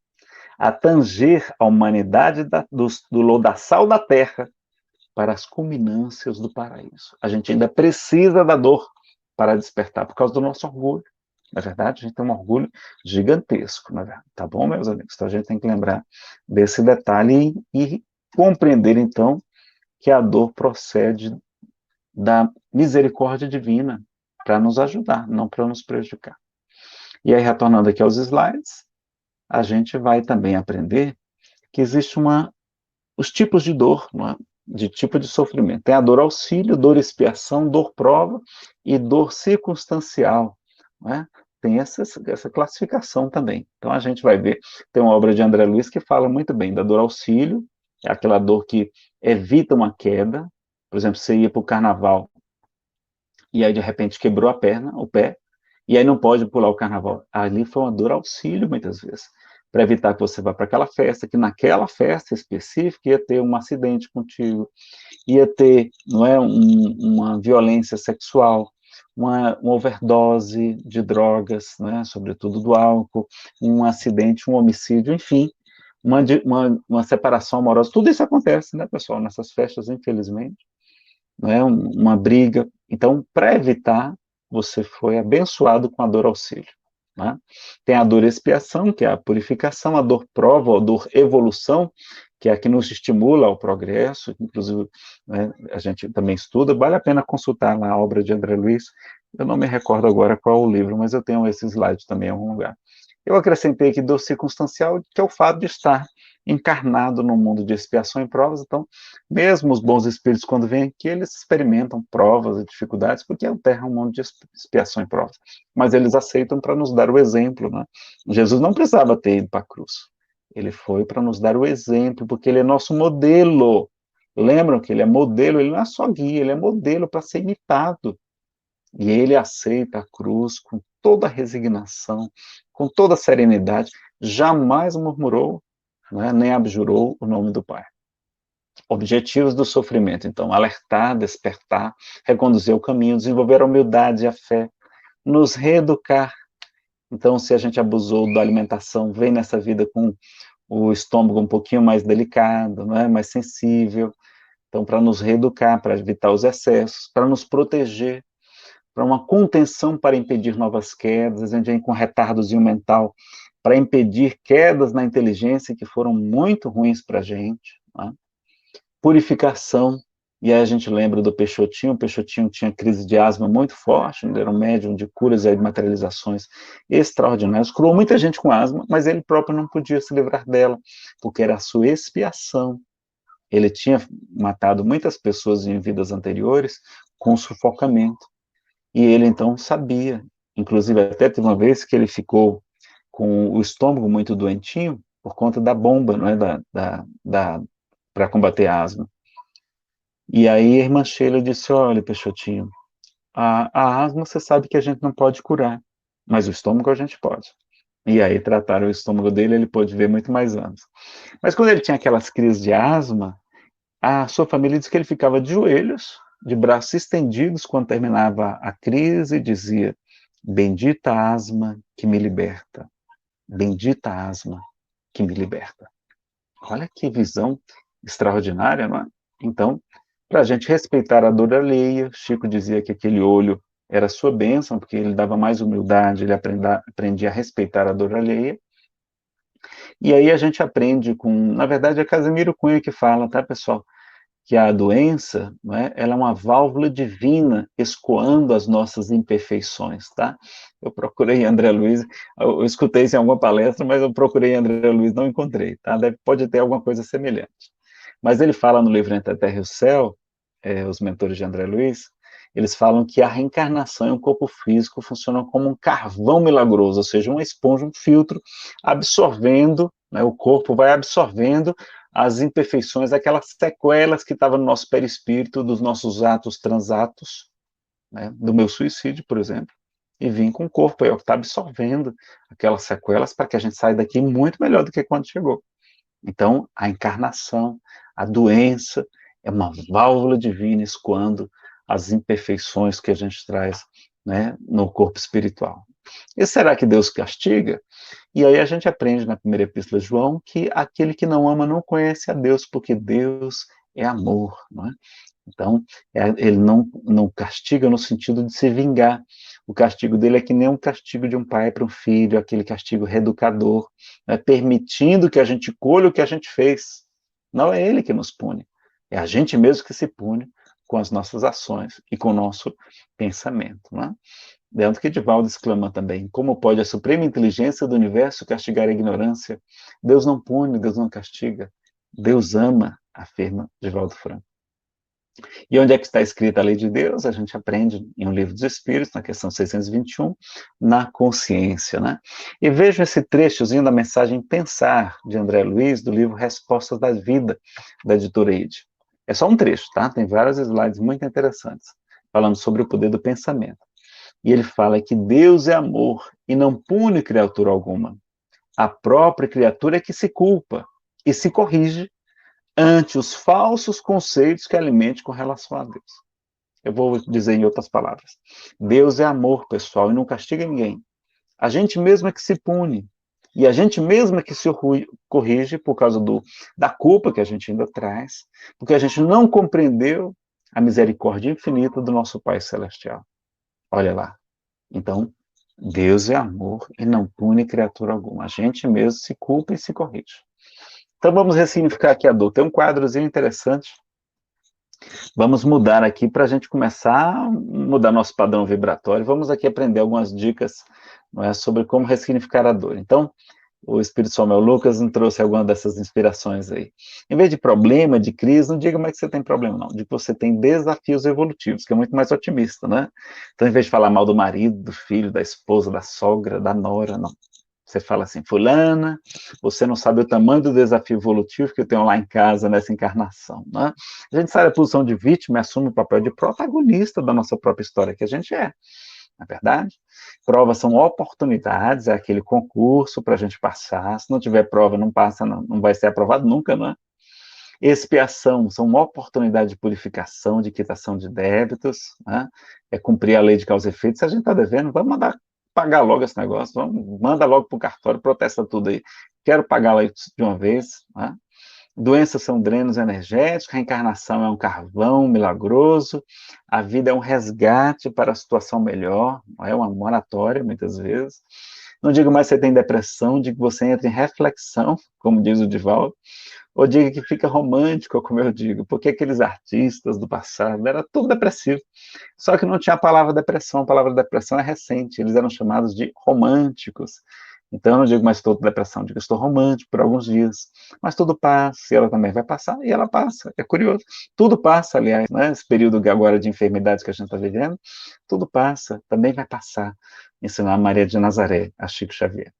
a tanger a humanidade do lodaçal da terra, para as culminâncias do paraíso. A gente ainda precisa da dor para despertar, por causa do nosso orgulho. Na verdade, a gente tem um orgulho gigantesco, não é verdade? Tá bom, meus amigos? Então a gente tem que lembrar desse detalhe e compreender, então, que a dor procede da misericórdia divina para nos ajudar, não para nos prejudicar. E aí, retornando aqui aos slides, a gente vai também aprender que existe os tipos de dor, não é? De tipo de sofrimento. Tem a dor auxílio, dor expiação, dor prova e dor circunstancial, né? Tem essa classificação também. Então a gente vai ver, tem uma obra de André Luiz que fala muito bem da dor auxílio, é aquela dor que evita uma queda. Por exemplo, você ia para o carnaval e aí de repente quebrou a perna, o pé, e aí não pode pular o carnaval. Ali foi uma dor auxílio muitas vezes, para evitar que você vá para aquela festa, que naquela festa específica ia ter um acidente contigo, ia ter, não é, uma violência sexual, uma overdose de drogas, né, sobretudo do álcool, um acidente, um homicídio, enfim, uma separação amorosa. Tudo isso acontece, né, pessoal, nessas festas, infelizmente, não é, uma briga. Então, para evitar, você foi abençoado com a dor auxílio. Né? Tem a dor expiação, que é a purificação, a dor prova, a dor evolução, que é a que nos estimula ao progresso, inclusive, né, a gente também estuda, vale a pena consultar lá a obra de André Luiz, eu não me recordo agora qual é o livro, mas eu tenho esse slide também em algum lugar. Eu acrescentei aqui dor circunstancial, que é o fato de estar encarnado no mundo de expiação e provas. Então, mesmo os bons espíritos, quando vêm aqui, eles experimentam provas e dificuldades, porque a Terra é um mundo de expiação e provas. Mas eles aceitam para nos dar o exemplo, né? Jesus não precisava ter ido para a cruz. Ele foi para nos dar o exemplo, porque ele é nosso modelo. Lembram que ele é modelo, ele não é só guia, ele é modelo para ser imitado. E ele aceita a cruz com toda a resignação, com toda a serenidade, jamais murmurou, né, nem abjurou o nome do Pai. Objetivos do sofrimento, então, alertar, despertar, reconduzir o caminho, desenvolver a humildade e a fé, nos reeducar. Então, se a gente abusou da alimentação, vem nessa vida com o estômago um pouquinho mais delicado, né, mais sensível, então, para nos reeducar, para evitar os excessos, para nos proteger, para uma contenção para impedir novas quedas, a gente vem com retardozinho mental para impedir quedas na inteligência que foram muito ruins para a gente, né? Purificação, e aí a gente lembra do Peixotinho. O Peixotinho tinha crise de asma muito forte, ele era um médium de curas e materializações extraordinárias, curou muita gente com asma, mas ele próprio não podia se livrar dela, porque era a sua expiação. Ele tinha matado muitas pessoas em vidas anteriores com sufocamento. E ele, então, sabia. Inclusive, até teve uma vez que ele ficou com o estômago muito doentinho por conta da bomba, não é? Para combater a asma. E aí a irmã Sheila disse, olha, Peixotinho, a asma você sabe que a gente não pode curar, mas o estômago a gente pode. E aí trataram o estômago dele, ele pôde viver muito mais anos. Mas quando ele tinha aquelas crises de asma, a sua família disse que ele ficava de joelhos, de braços estendidos quando terminava a crise e dizia, bendita asma que me liberta, bendita asma que me liberta. Olha que visão extraordinária, não é? Então, para a gente respeitar a dor alheia, Chico dizia que aquele olho era sua bênção, porque ele dava mais humildade, ele aprendia a respeitar a dor alheia. E aí a gente aprende com, na verdade é Casimiro Cunha que fala, tá, pessoal? Que a doença, não é, ela é uma válvula divina escoando as nossas imperfeições, tá? Eu procurei André Luiz, eu escutei isso em alguma palestra, mas eu procurei André Luiz, não encontrei, tá? Pode ter alguma coisa semelhante. Mas ele fala no livro Entre a Terra e o Céu, os mentores de André Luiz, eles falam que a reencarnação em um corpo físico funciona como um carvão milagroso, ou seja, uma esponja, um filtro, absorvendo, né, o corpo vai absorvendo as imperfeições, aquelas sequelas que estavam no nosso perispírito, dos nossos atos transatos, né, do meu suicídio, por exemplo, e vim com o corpo, é o que está absorvendo aquelas sequelas para que a gente saia daqui muito melhor do que quando chegou. Então, a encarnação, a doença, é uma válvula divina escoando as imperfeições que a gente traz, né, no corpo espiritual. E será que Deus castiga? E aí a gente aprende na primeira epístola de João que aquele que não ama não conhece a Deus, porque Deus é amor, não é? Então, ele não castiga no sentido de se vingar. O castigo dele é que nem um castigo de um pai para um filho, aquele castigo reeducador, né, permitindo que a gente colha o que a gente fez. Não é ele que nos pune, é a gente mesmo que se pune com as nossas ações e com o nosso pensamento. Não é? Leandro que Divaldo exclama também, como pode a suprema inteligência do universo castigar a ignorância? Deus não pune, Deus não castiga, Deus ama, afirma Divaldo Franco. E onde é que está escrita a lei de Deus? A gente aprende em um livro dos Espíritos, na questão 621, na consciência, né? E vejo esse trechozinho da mensagem Pensar, de André Luiz, do livro Respostas da Vida, da editora Ide. É só um trecho, tá? Tem vários slides muito interessantes, falando sobre o poder do pensamento. E ele fala que Deus é amor e não pune criatura alguma. A própria criatura é que se culpa e se corrige ante os falsos conceitos que alimente com relação a Deus. Eu vou dizer em outras palavras. Deus é amor, pessoal, e não castiga ninguém. A gente mesmo é que se pune. E a gente mesmo é que se corrige por causa da culpa que a gente ainda traz, porque a gente não compreendeu a misericórdia infinita do nosso Pai Celestial. Olha lá. Então, Deus é amor e não pune criatura alguma. A gente mesmo se culpa e se corrige. Então, vamos ressignificar aqui a dor. Tem um quadrozinho interessante. Vamos mudar aqui para a gente começar a mudar nosso padrão vibratório. Vamos aqui aprender algumas dicas não é? Sobre como ressignificar a dor. Então, o Espírito Samuel Lucas nos trouxe alguma dessas inspirações aí. Em vez de problema, de crise, não diga mais que você tem problema, não. Diga que você tem desafios evolutivos, que é muito mais otimista, né? Então, em vez de falar mal do marido, do filho, da esposa, da sogra, da nora, não. Você fala assim, fulana, você não sabe o tamanho do desafio evolutivo que eu tenho lá em casa nessa encarnação, né? A gente sai da posição de vítima e assume o papel de protagonista da nossa própria história, que a gente é, na verdade. Provas são oportunidades, é aquele concurso para a gente passar. Se não tiver prova, não passa, não vai ser aprovado nunca, né? Expiação são uma oportunidade de purificação, de quitação de débitos, né? É cumprir a lei de causa e efeito. Se a gente está devendo, vamos mandar pagar logo esse negócio, manda logo para o cartório, protesta tudo aí. Quero pagar lá de uma vez, né? Doenças são drenos energéticos, reencarnação é um carvão milagroso, a vida é um resgate para a situação melhor, é uma moratória, muitas vezes. Não digo mais que você tem depressão, digo que você entra em reflexão, como diz o Divaldo, ou diga que fica romântico, como eu digo, porque aqueles artistas do passado era tudo depressivo, só que não tinha a palavra depressão é recente, eles eram chamados de românticos. Então, eu não digo mais estou com depressão, digo estou romântico por alguns dias. Mas tudo passa, e ela também vai passar, e ela passa. É curioso. Tudo passa, aliás, né? Esse período agora de enfermidades que a gente está vivendo, tudo passa, também vai passar. Ensinar a Maria de Nazaré, a Chico Xavier.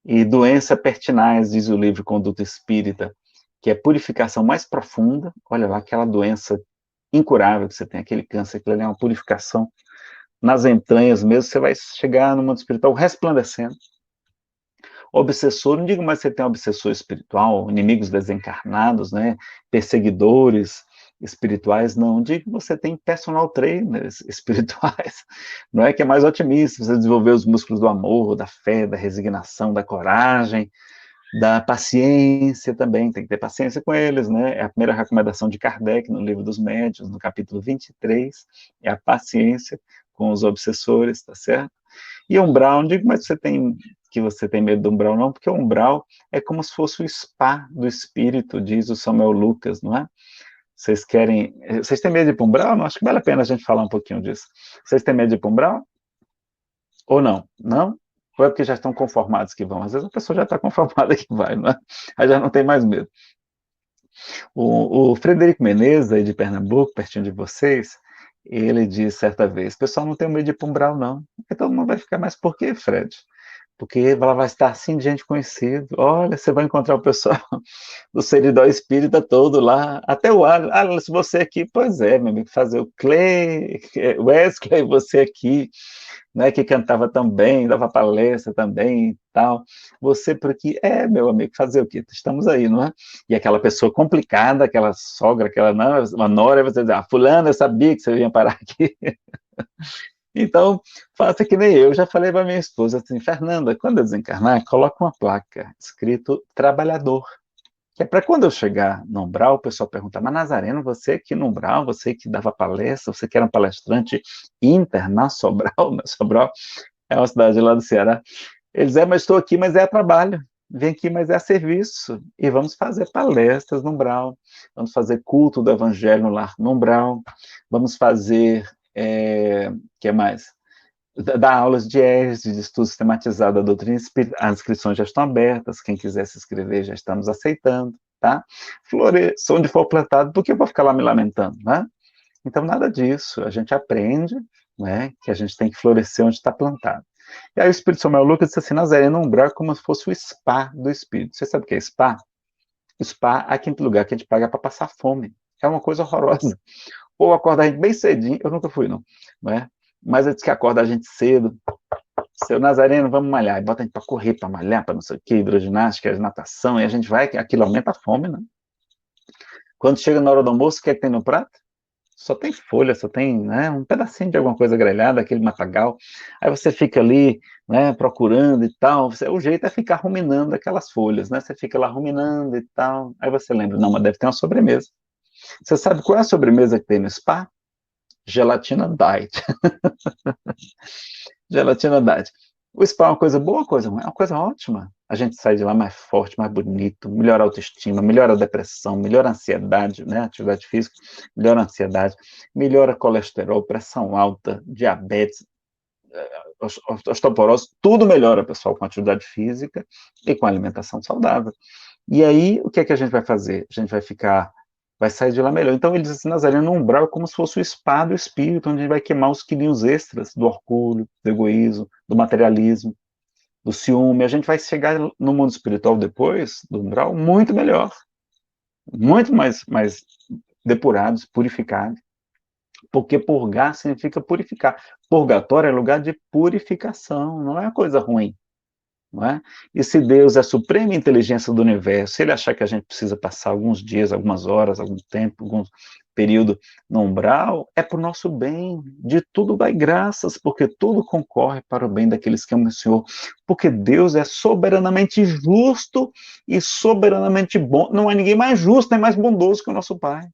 E doença pertinaz, diz o livro Conduta Espírita, que é purificação mais profunda. Olha lá, aquela doença incurável que você tem, aquele câncer, aquilo ali é uma purificação nas entranhas mesmo, você vai chegar no mundo espiritual resplandecendo. Obsessor, não digo mais que você tem um obsessor espiritual, inimigos desencarnados, né, perseguidores espirituais, não, digo que você tem personal trainers espirituais, não é que é mais otimista, você desenvolver os músculos do amor, da fé, da resignação, da coragem, da paciência também, tem que ter paciência com eles, né, é a primeira recomendação de Kardec no Livro dos Médiuns, no capítulo 23, é a paciência com os obsessores, tá certo? E umbral, não digo mais que você tem medo do umbral, não, porque o umbral é como se fosse o spa do espírito, diz o Samuel Lucas, não é? Vocês têm medo de ir para o umbral? Não, acho que vale a pena a gente falar um pouquinho disso. Vocês têm medo de ir para o umbral? Ou não? Não? Ou é porque já estão conformados que vão? Às vezes a pessoa já está conformada que vai, não é? Aí já não tem mais medo. O Frederico Menezes, aí de Pernambuco, pertinho de vocês, ele disse certa vez, pessoal, não tem medo de ir para o umbral, não. Porque todo mundo vai ficar, mas por quê, Fred? Porque ela vai estar assim de gente conhecida. Olha, você vai encontrar o pessoal do Seridó Espírita todo lá, até o Alice, você aqui, pois é, meu amigo, fazer o Clay, Wesley, você aqui, né, que cantava tão bem, dava palestra também e tal. Você por aqui, meu amigo, fazer o quê? Estamos aí, não é? E aquela pessoa complicada, aquela sogra, uma nora, você diz, fulana, eu sabia que você vinha parar aqui. Então, faça que nem eu já falei para minha esposa assim, Fernanda, quando eu desencarnar, coloca uma placa escrito trabalhador, que é para quando eu chegar no umbral, o pessoal pergunta, mas Nazareno, você aqui no umbral, você que dava palestra, você que era um palestrante internacional, né? Sobral é uma cidade lá do Ceará, eles mas estou aqui, mas é a trabalho, vem aqui, mas é a serviço, e vamos fazer palestras no umbral, vamos fazer culto do evangelho no lar no umbral, vamos fazer que mais? Dar aulas de ERS, de estudo sistematizado da doutrina espírita, as inscrições já estão abertas, quem quiser se inscrever já estamos aceitando, tá? Floresça onde for plantado, por que eu vou ficar lá me lamentando, né? Então, nada disso, a gente aprende, né, que a gente tem que florescer onde está plantado. E aí o Espírito Samuel Lucas disse assim, Nazareno umbral é como se fosse o spa do espírito. Você sabe o que é spa? O spa é aquele lugar que a gente paga para passar fome. É uma coisa horrorosa. Ou acorda a gente bem cedinho, eu nunca fui, não é? Mas ele diz que acorda a gente cedo, seu Nazareno, vamos malhar, e bota a gente para correr, para malhar, para não sei o que, hidroginástica, natação, e a gente vai, aquilo aumenta a fome, né? Quando chega na hora do almoço, o que é que tem no prato? Só tem folha, só tem, né, um pedacinho de alguma coisa grelhada, aquele matagal, aí você fica ali, né, procurando e tal, o jeito é ficar ruminando aquelas folhas, né, você fica lá ruminando e tal, aí você lembra, não, mas deve ter uma sobremesa. Você sabe qual é a sobremesa que tem no spa? Gelatina diet. Gelatina diet. O spa é uma coisa boa ou coisa ruim? É uma coisa ótima. A gente sai de lá mais forte, mais bonito, melhora a autoestima, melhora a depressão, melhora a ansiedade, né? Atividade física, melhora a ansiedade, melhora colesterol, pressão alta, diabetes, osteoporose, tudo melhora, pessoal, com atividade física e com alimentação saudável. E aí, o que é que a gente vai fazer? A gente vai sair de lá melhor. Então, ele diz assim, Nazareno, no umbral é como se fosse o spa do espírito, onde a gente vai queimar os quilinhos extras do orgulho, do egoísmo, do materialismo, do ciúme. A gente vai chegar no mundo espiritual depois do umbral muito melhor, muito mais depurados, purificados. Porque purgar significa purificar. Purgatório é lugar de purificação, não é coisa ruim. Não é? E se Deus é a suprema inteligência do universo, se ele achar que a gente precisa passar alguns dias, algumas horas, algum tempo, algum período no umbral, é para o nosso bem. De tudo dai graças, porque tudo concorre para o bem daqueles que amam o Senhor. Porque Deus é soberanamente justo e soberanamente bom. Não há ninguém mais justo nem mais bondoso que o nosso Pai.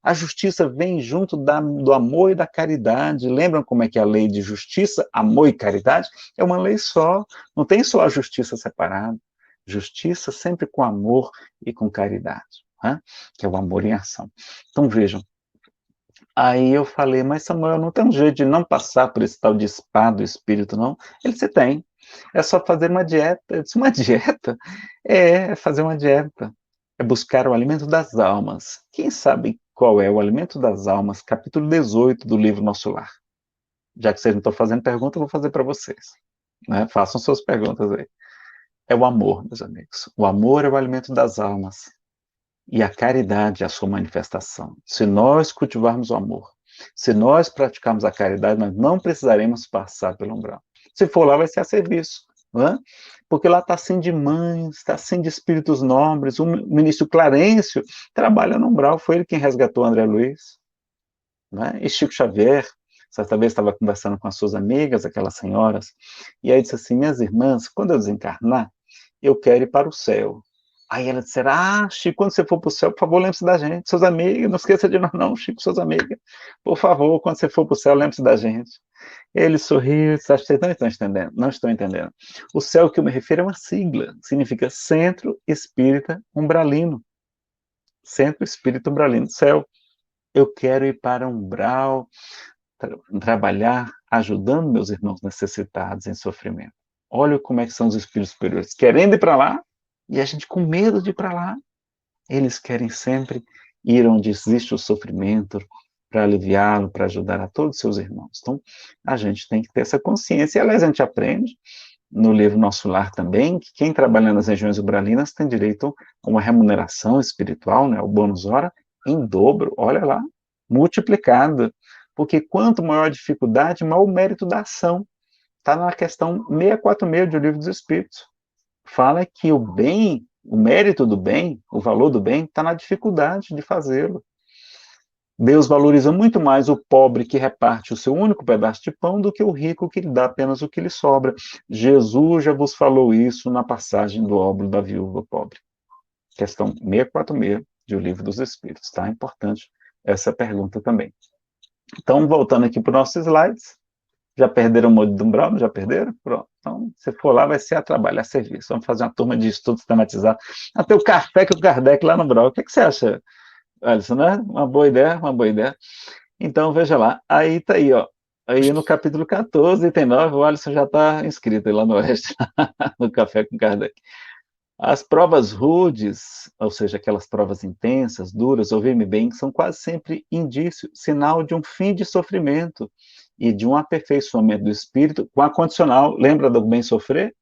A justiça vem junto do amor e da caridade. Lembram como é que a lei de justiça, amor e caridade é uma lei só. Não tem só a justiça separada. Justiça sempre com amor e com caridade, né? Que é o amor em ação. Então vejam, aí eu falei, mas Samuel, não tem um jeito de não passar por esse tal de spa do espírito, não? Ele disse, tem. É só fazer uma dieta. Eu disse, uma dieta? É fazer uma dieta. É buscar o alimento das almas. Quem sabe qual é o alimento das almas? Capítulo 18 do livro Nosso Lar. Já que vocês não estão fazendo pergunta, eu vou fazer para vocês. Né? Façam suas perguntas aí. É o amor, meus amigos. O amor é o alimento das almas. E a caridade é a sua manifestação. Se nós cultivarmos o amor, se nós praticarmos a caridade, nós não precisaremos passar pelo umbral. Se for lá, vai ser a serviço. Não é? Porque lá está assim de mães, está assim de espíritos nobres. O ministro Clarencio trabalha no umbral, foi ele quem resgatou André Luiz. Né? E Chico Xavier, certa vez estava conversando com as suas amigas, aquelas senhoras, e aí disse assim, minhas irmãs, quando eu desencarnar, eu quero ir para o céu. Aí ela disse, Chico, quando você for para o céu, por favor, lembre-se da gente, seus amigos, não esqueça de nós não, Chico, suas amigas, por favor, quando você for para o céu, lembre-se da gente. Ele sorriu, disse, acho que vocês não estão entendendo, não estão entendendo. O céu que eu me refiro é uma sigla, significa Centro Espírita Umbralino. Centro Espírita Umbralino, céu. Eu quero ir para umbral, trabalhar, ajudando meus irmãos necessitados em sofrimento. Olha como é que são os espíritos superiores, querendo ir para lá, e a gente com medo de ir para lá. Eles querem sempre ir onde existe o sofrimento, para aliviá-lo, para ajudar a todos os seus irmãos. Então, a gente tem que ter essa consciência. E, aliás, a gente aprende no livro Nosso Lar também, que quem trabalha nas regiões umbralinas tem direito a uma remuneração espiritual, né, o bônus hora, em dobro, olha lá, multiplicado. Porque quanto maior a dificuldade, maior o mérito da ação. Está na questão 646 do Livro dos Espíritos. Fala que o bem, o mérito do bem, o valor do bem, está na dificuldade de fazê-lo. Deus valoriza muito mais o pobre que reparte o seu único pedaço de pão do que o rico que lhe dá apenas o que lhe sobra. Jesus já vos falou isso na passagem do óbolo da viúva pobre. Questão 646 do Livro dos Espíritos, tá? Importante essa pergunta também. Então, voltando aqui para os nossos slides, já perderam o modo do umbral? Já perderam? Pronto. Então, se for lá, vai ser a trabalho, a serviço. Vamos fazer uma turma de estudo sistematizado. Até o café com o Kardec lá no umbral. O que você acha, Alisson? Né? Uma boa ideia, uma boa ideia. Então, veja lá. Aí tá aí, ó. Aí no capítulo 14, item 9, o Alisson já está inscrito aí lá no Oeste, no Café com Kardec. As provas rudes, ou seja, aquelas provas intensas, duras, ouvir-me bem, são quase sempre indício, sinal de um fim de sofrimento e de um aperfeiçoamento do espírito com a condicional, lembra do bem sofrer?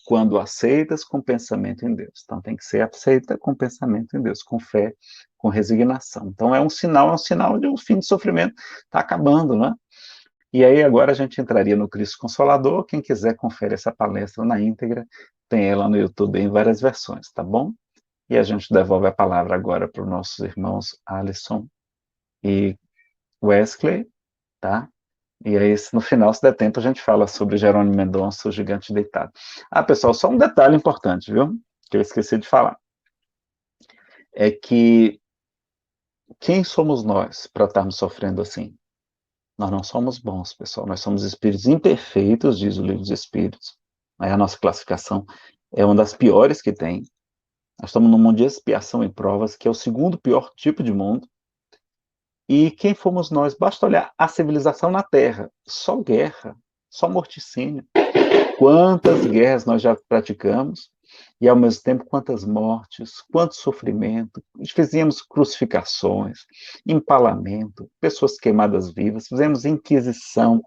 Quando aceitas com pensamento em Deus. Então tem que ser aceita com pensamento em Deus, com fé, com resignação. Então é um sinal de um fim de sofrimento, está acabando, né? E aí agora a gente entraria no Cristo Consolador, quem quiser confere essa palestra na íntegra, tem ela no YouTube em várias versões, tá bom? E a gente devolve a palavra agora para os nossos irmãos Alisson e Wesley, tá? E aí, no final, se der tempo, a gente fala sobre Jerônimo Mendonça, o gigante deitado. Pessoal, só um detalhe importante, viu? Que eu esqueci de falar. É que quem somos nós para estarmos sofrendo assim? Nós não somos bons, pessoal. Nós somos espíritos imperfeitos, diz o Livro dos Espíritos. Aí a nossa classificação é uma das piores que tem. Nós estamos num mundo de expiação e provas, que é o segundo pior tipo de mundo. E quem fomos nós? Basta olhar a civilização na Terra. Só guerra, só morticínio. Quantas guerras nós já praticamos, e ao mesmo tempo quantas mortes, quanto sofrimento. Fizemos crucificações, empalamento, pessoas queimadas vivas, fizemos inquisição,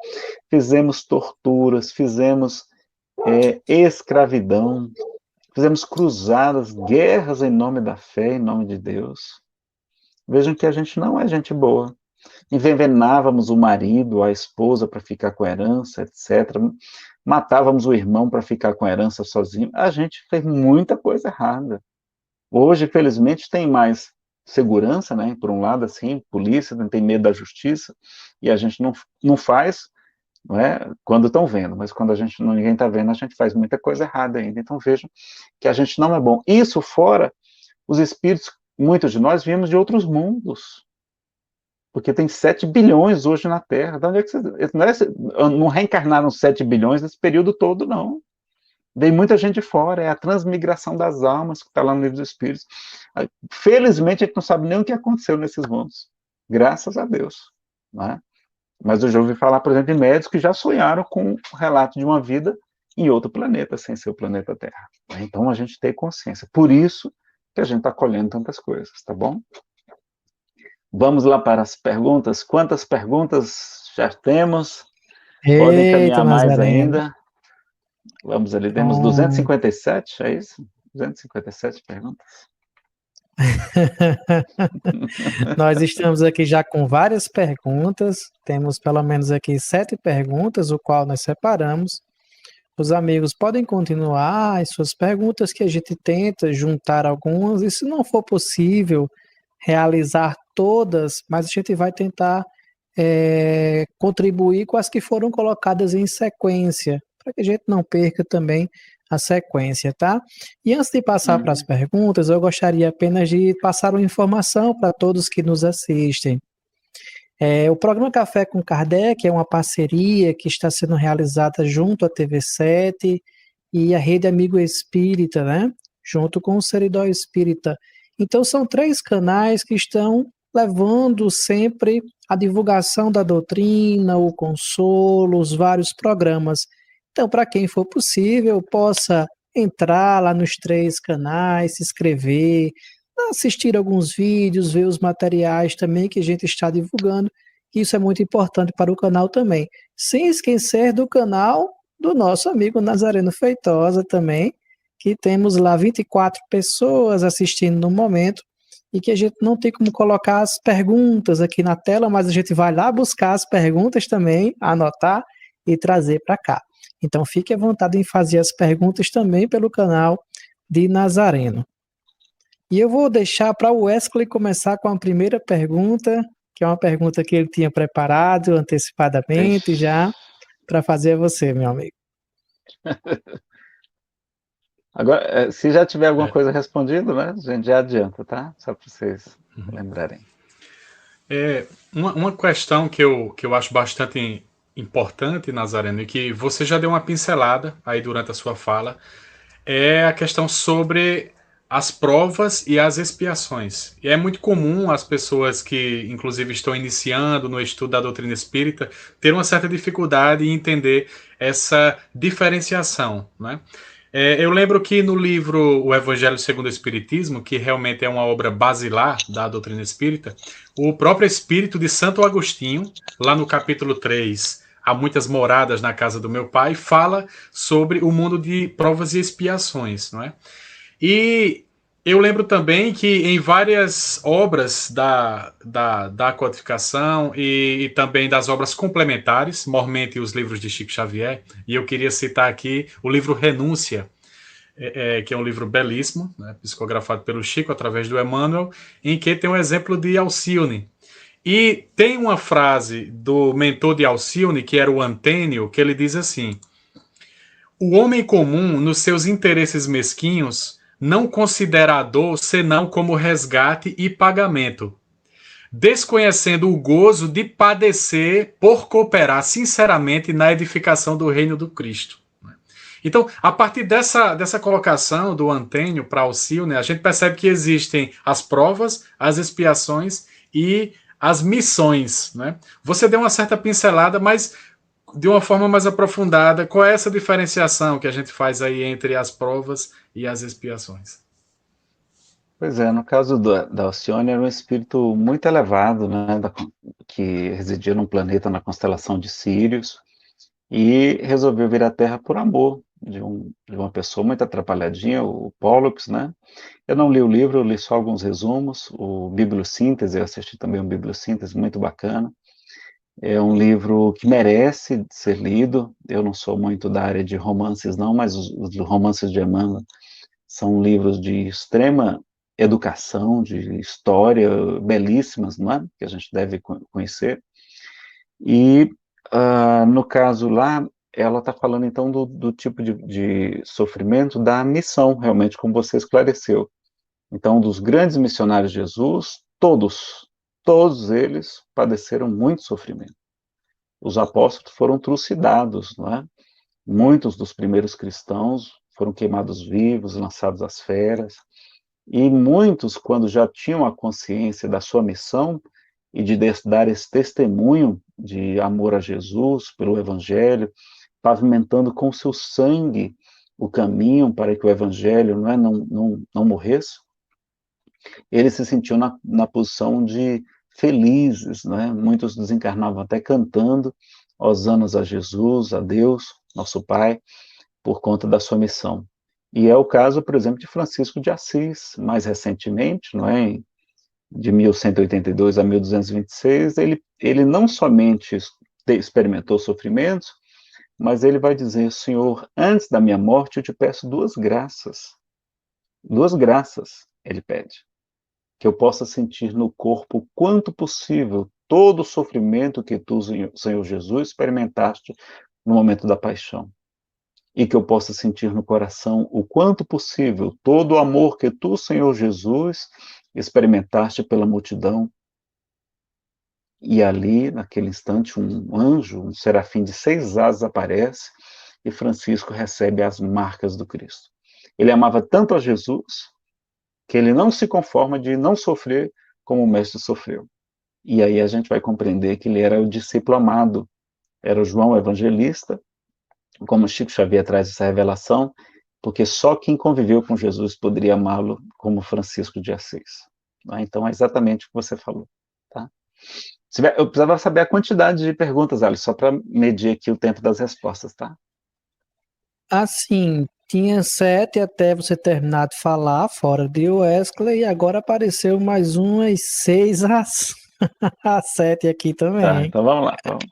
fizemos torturas, fizemos escravidão, fizemos cruzadas, guerras em nome da fé, em nome de Deus. Vejam que a gente não é gente boa. Envenenávamos o marido, a esposa para ficar com a herança, etc. Matávamos o irmão para ficar com a herança sozinho. A gente fez muita coisa errada. Hoje, felizmente, tem mais segurança, né? Por um lado, assim, polícia, não tem medo da justiça, e a gente não faz, não é? Quando estão vendo, mas quando ninguém está vendo, a gente faz muita coisa errada ainda. Então vejam que a gente não é bom. Isso fora os espíritos, muitos de nós viemos de outros mundos. Porque tem 7 bilhões hoje na Terra. De onde é que não reencarnaram 7 bilhões nesse período todo, não. Veio muita gente de fora, é a transmigração das almas que está lá no Livro dos Espíritos. Felizmente, a gente não sabe nem o que aconteceu nesses mundos. Graças a Deus. Não é? Mas eu já ouvi falar, por exemplo, de médicos que já sonharam com o relato de uma vida em outro planeta, sem ser o planeta Terra. Então, a gente tem consciência. Por isso que a gente está colhendo tantas coisas, tá bom? Vamos lá para as perguntas. Quantas perguntas já temos? Podem encaminhar mais ainda. Vamos ali, temos 257, é isso? 257 perguntas. Nós estamos aqui já com várias perguntas, temos pelo menos aqui 7 perguntas, o qual nós separamos. Os amigos podem continuar as suas perguntas, que a gente tenta juntar algumas, e se não for possível realizar todas, mas a gente vai tentar contribuir com as que foram colocadas em sequência, para que a gente não perca também a sequência, tá? E antes de passar para as perguntas, eu gostaria apenas de passar uma informação para todos que nos assistem. O programa Café com Kardec é uma parceria que está sendo realizada junto à TV7 e a Rede Amigo Espírita, né? Junto com o Seridó Espírita. Então, são 3 canais que estão levando sempre a divulgação da doutrina, o consolo, os vários programas. Então, para quem for possível, possa entrar lá nos 3 canais, se inscrever, assistir alguns vídeos, ver os materiais também que a gente está divulgando, que isso é muito importante para o canal também. Sem esquecer do canal do nosso amigo Nazareno Feitosa também, que temos lá 24 pessoas assistindo no momento, e que a gente não tem como colocar as perguntas aqui na tela, mas a gente vai lá buscar as perguntas também, anotar e trazer para cá. Então fique à vontade em fazer as perguntas também pelo canal de Nazareno. E eu vou deixar para o Wesley começar com a primeira pergunta, que é uma pergunta que ele tinha preparado antecipadamente já, para fazer a você, meu amigo. Agora, se já tiver alguma coisa respondida, né, a gente já adianta, tá? Só para vocês lembrarem. Uma questão que eu acho bastante importante, Nazareno, e que você já deu uma pincelada aí durante a sua fala, é a questão sobre as provas e as expiações. E é muito comum as pessoas que, inclusive, estão iniciando no estudo da doutrina espírita ter uma certa dificuldade em entender essa diferenciação, né? Eu lembro que no livro O Evangelho segundo o Espiritismo, que realmente é uma obra basilar da doutrina espírita, o próprio espírito de Santo Agostinho, lá no capítulo 3, Há Muitas Moradas na Casa do Meu Pai, fala sobre o mundo de provas e expiações, não é? E eu lembro também que em várias obras da codificação e também das obras complementares, mormente os livros de Chico Xavier, e eu queria citar aqui o livro Renúncia, que é um livro belíssimo, né, psicografado pelo Chico através do Emmanuel, em que tem um exemplo de Alcione. E tem uma frase do mentor de Alcione, que era o Antênio, que ele diz assim: o homem comum, nos seus interesses mesquinhos, não considera a dor senão como resgate e pagamento, desconhecendo o gozo de padecer por cooperar sinceramente na edificação do reino do Cristo. Então, a partir dessa colocação do Antênio para Alcione, a gente percebe que existem as provas, as expiações e as missões, né? Você deu uma certa pincelada, mas de uma forma mais aprofundada, qual é essa diferenciação que a gente faz aí entre as provas e as expiações? Pois é, no caso da Alcione, era um espírito muito elevado, né, que residia num planeta na constelação de Sírios, e resolveu vir à Terra por amor de uma pessoa muito atrapalhadinha, o Pollux, né? Eu não li o livro, eu li só alguns resumos, o Bibliosíntese, eu assisti também um Bibliosíntese muito bacana. É um livro que merece ser lido. Eu não sou muito da área de romances, não, mas os romances de Emmanuel são livros de extrema educação, de história, belíssimas, não é? Que a gente deve conhecer. E, no caso lá, ela está falando, então, do tipo de sofrimento da missão, realmente, como você esclareceu. Então, dos grandes missionários de Jesus, todos eles padeceram muito sofrimento. Os apóstolos foram trucidados, não é? Muitos dos primeiros cristãos foram queimados vivos, lançados às feras, e muitos, quando já tinham a consciência da sua missão e de dar esse testemunho de amor a Jesus pelo Evangelho, pavimentando com seu sangue o caminho para que o Evangelho não morresse, eles se sentiam na posição de felizes, né? Muitos desencarnavam até cantando hosanas a Jesus, a Deus, nosso Pai, por conta da sua missão. E é o caso, por exemplo, de Francisco de Assis, mais recentemente, não é? De 1182 a 1226, ele não somente experimentou sofrimentos, mas ele vai dizer: Senhor, antes da minha morte eu te peço duas graças. Duas graças, ele pede. Que eu possa sentir no corpo o quanto possível todo o sofrimento que tu, Senhor Jesus, experimentaste no momento da paixão. E que eu possa sentir no coração o quanto possível todo o amor que tu, Senhor Jesus, experimentaste pela multidão. E ali, naquele instante, um anjo, um serafim de 6 asas aparece e Francisco recebe as marcas do Cristo. Ele amava tanto a Jesus que ele não se conforma de não sofrer como o mestre sofreu. E aí a gente vai compreender que ele era o discípulo amado, era o João Evangelista, como Chico Xavier traz essa revelação, porque só quem conviveu com Jesus poderia amá-lo, como Francisco de Assis. Então é exatamente o que você falou. Tá? Eu precisava saber a quantidade de perguntas, Alice, só para medir aqui o tempo das respostas, tá? Assim, tinha 7 até você terminar de falar, fora de Wesley, e agora apareceu mais umas 6 a 7 aqui também. Tá, então vamos lá, vamos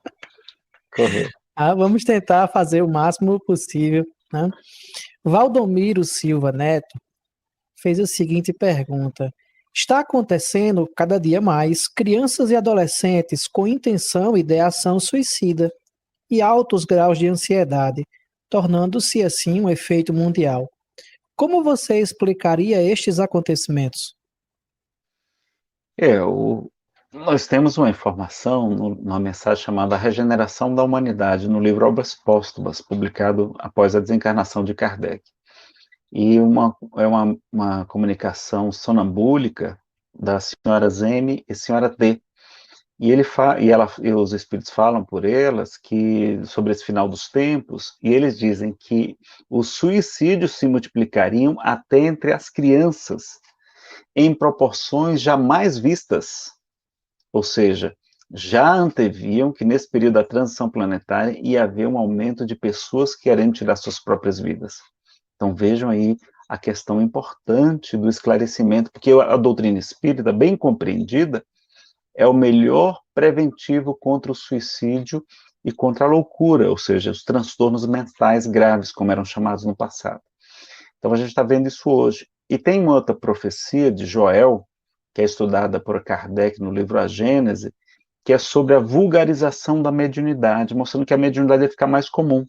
correr. Vamos tentar fazer o máximo possível, né? Valdomiro Silva Neto fez a seguinte pergunta: está acontecendo cada dia mais crianças e adolescentes com intenção e ideação suicida e altos graus de ansiedade, tornando-se assim um efeito mundial. Como você explicaria estes acontecimentos? Nós temos uma informação numa mensagem chamada A Regeneração da Humanidade, no livro Obras Póstumas, publicado após a desencarnação de Kardec. E é uma comunicação sonambúlica das senhoras M e senhora D. E os espíritos falam por elas que sobre esse final dos tempos, e eles dizem que os suicídios se multiplicariam até entre as crianças, em proporções jamais vistas. Ou seja, já anteviam que nesse período da transição planetária ia haver um aumento de pessoas querendo tirar suas próprias vidas. Então vejam aí a questão importante do esclarecimento, porque a doutrina espírita, bem compreendida, é o melhor preventivo contra o suicídio e contra a loucura, ou seja, os transtornos mentais graves, como eram chamados no passado. Então a gente está vendo isso hoje. E tem uma outra profecia de Joel, que é estudada por Kardec no livro A Gênese, que é sobre a vulgarização da mediunidade, mostrando que a mediunidade ia ficar mais comum.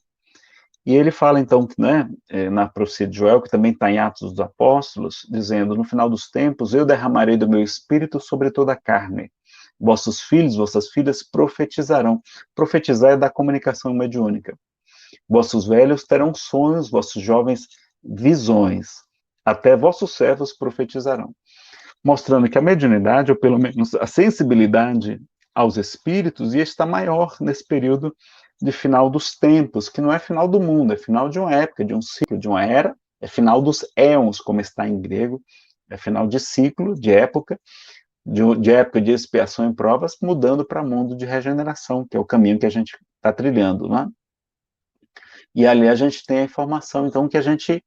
E ele fala, então, né, na profecia de Joel, que também está em Atos dos Apóstolos, dizendo: no final dos tempos, eu derramarei do meu espírito sobre toda a carne. Vossos filhos, vossas filhas profetizarão. Profetizar é da comunicação mediúnica. Vossos velhos terão sonhos, vossos jovens visões. Até vossos servos profetizarão. Mostrando que a mediunidade, ou pelo menos a sensibilidade aos espíritos, ia estar maior nesse período de final dos tempos, que não é final do mundo, é final de uma época, de um ciclo, de uma era, é final dos éons, como está em grego, é final de ciclo, de época, de época de expiação e provas, mudando para mundo de regeneração, que é o caminho que a gente está trilhando, né? E ali a gente tem a informação, então, que a gente...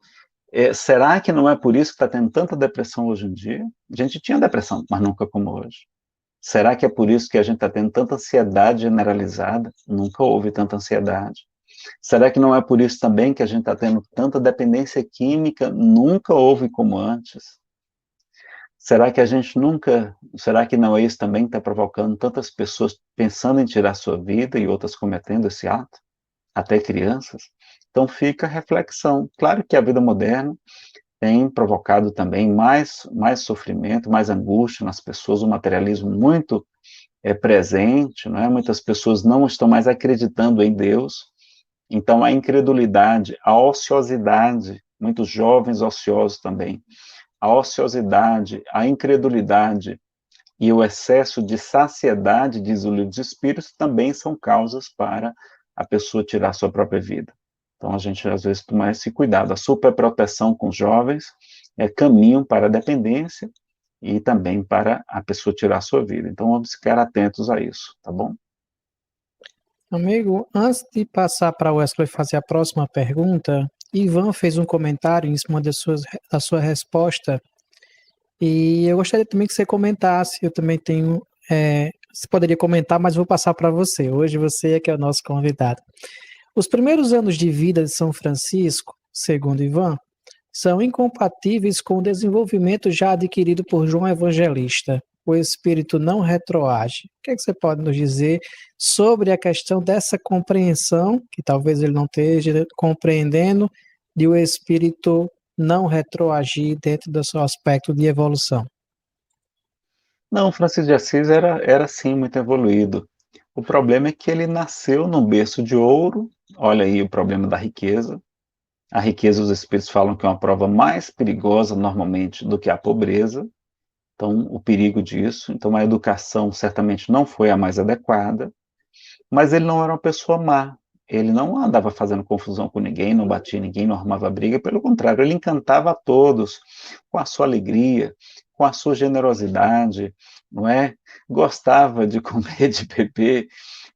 será que não é por isso que está tendo tanta depressão hoje em dia? A gente tinha depressão, mas nunca como hoje. Será que é por isso que a gente está tendo tanta ansiedade generalizada? Nunca houve tanta ansiedade. Será que não é por isso também que a gente está tendo tanta dependência química? Nunca houve como antes. Será que a gente nunca... Será que não é isso também que está provocando tantas pessoas pensando em tirar sua vida e outras cometendo esse ato? Até crianças? Então fica a reflexão. Claro que a vida moderna tem provocado também mais sofrimento, mais angústia nas pessoas, o materialismo muito presente, não é? Muitas pessoas não estão mais acreditando em Deus, então a incredulidade, a ociosidade, muitos jovens ociosos também, a ociosidade, a incredulidade e o excesso de saciedade, diz o livro dos Espíritos, também são causas para a pessoa tirar sua própria vida. Então, a gente, às vezes, toma esse cuidado. A superproteção com os jovens é caminho para a dependência e também para a pessoa tirar a sua vida. Então, vamos ficar atentos a isso, tá bom? Amigo, antes de passar para o Wesley fazer a próxima pergunta, Ivan fez um comentário em cima da sua resposta e eu gostaria também que você comentasse. Eu também tenho... você poderia comentar, mas vou passar para você. Hoje você é que é o nosso convidado. Os primeiros anos de vida de São Francisco, segundo Ivan, são incompatíveis com o desenvolvimento já adquirido por João Evangelista. O espírito não retroage. O que é que você pode nos dizer sobre a questão dessa compreensão, que talvez ele não esteja compreendendo, de o espírito não retroagir dentro do seu aspecto de evolução? Não, Francisco de Assis era sim muito evoluído. O problema é que ele nasceu num berço de ouro. Olha aí o problema da riqueza. A riqueza, os espíritos falam que é uma prova mais perigosa, normalmente, do que a pobreza. Então, o perigo disso. Então, a educação certamente não foi a mais adequada. Mas ele não era uma pessoa má. Ele não andava fazendo confusão com ninguém, não batia ninguém, não arrumava briga. Pelo contrário, ele encantava a todos com a sua alegria, com a sua generosidade, não é? Gostava de comer, de beber,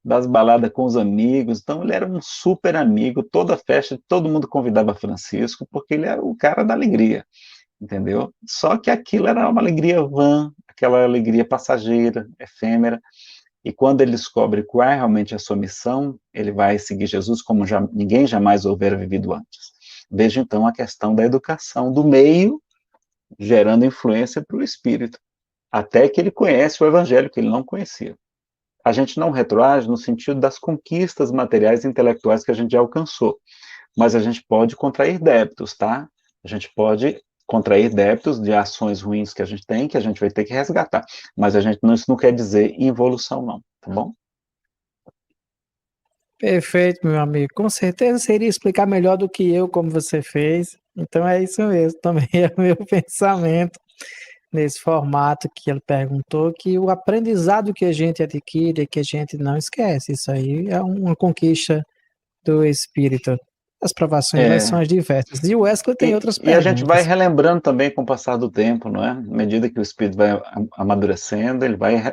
das baladas com os amigos. Então, ele era um super amigo. Toda festa, todo mundo convidava Francisco, porque ele era o cara da alegria, entendeu? Só que aquilo era uma alegria vã, aquela alegria passageira, efêmera. E quando ele descobre qual é realmente a sua missão, ele vai seguir Jesus como ninguém jamais houvera vivido antes. Veja então a questão da educação do meio, gerando influência para o espírito, até que ele conhece o evangelho que ele não conhecia. A gente não retroage no sentido das conquistas materiais e intelectuais que a gente já alcançou, mas a gente pode contrair débitos, tá? A gente pode contrair débitos de ações ruins que a gente tem, que a gente vai ter que resgatar. Mas isso não quer dizer involução, não, tá bom? Perfeito, meu amigo. Com certeza seria explicar melhor do que eu, como você fez. Então é isso mesmo, também é o meu pensamento nesse formato que ele perguntou, que o aprendizado que a gente adquire, que a gente não esquece. Isso aí é uma conquista do espírito. As provações elas são as diversas. E o Wesley tem outras E a gente vai perguntas. relembrando também com o passar do tempo, não é? À medida que o espírito vai amadurecendo, ele vai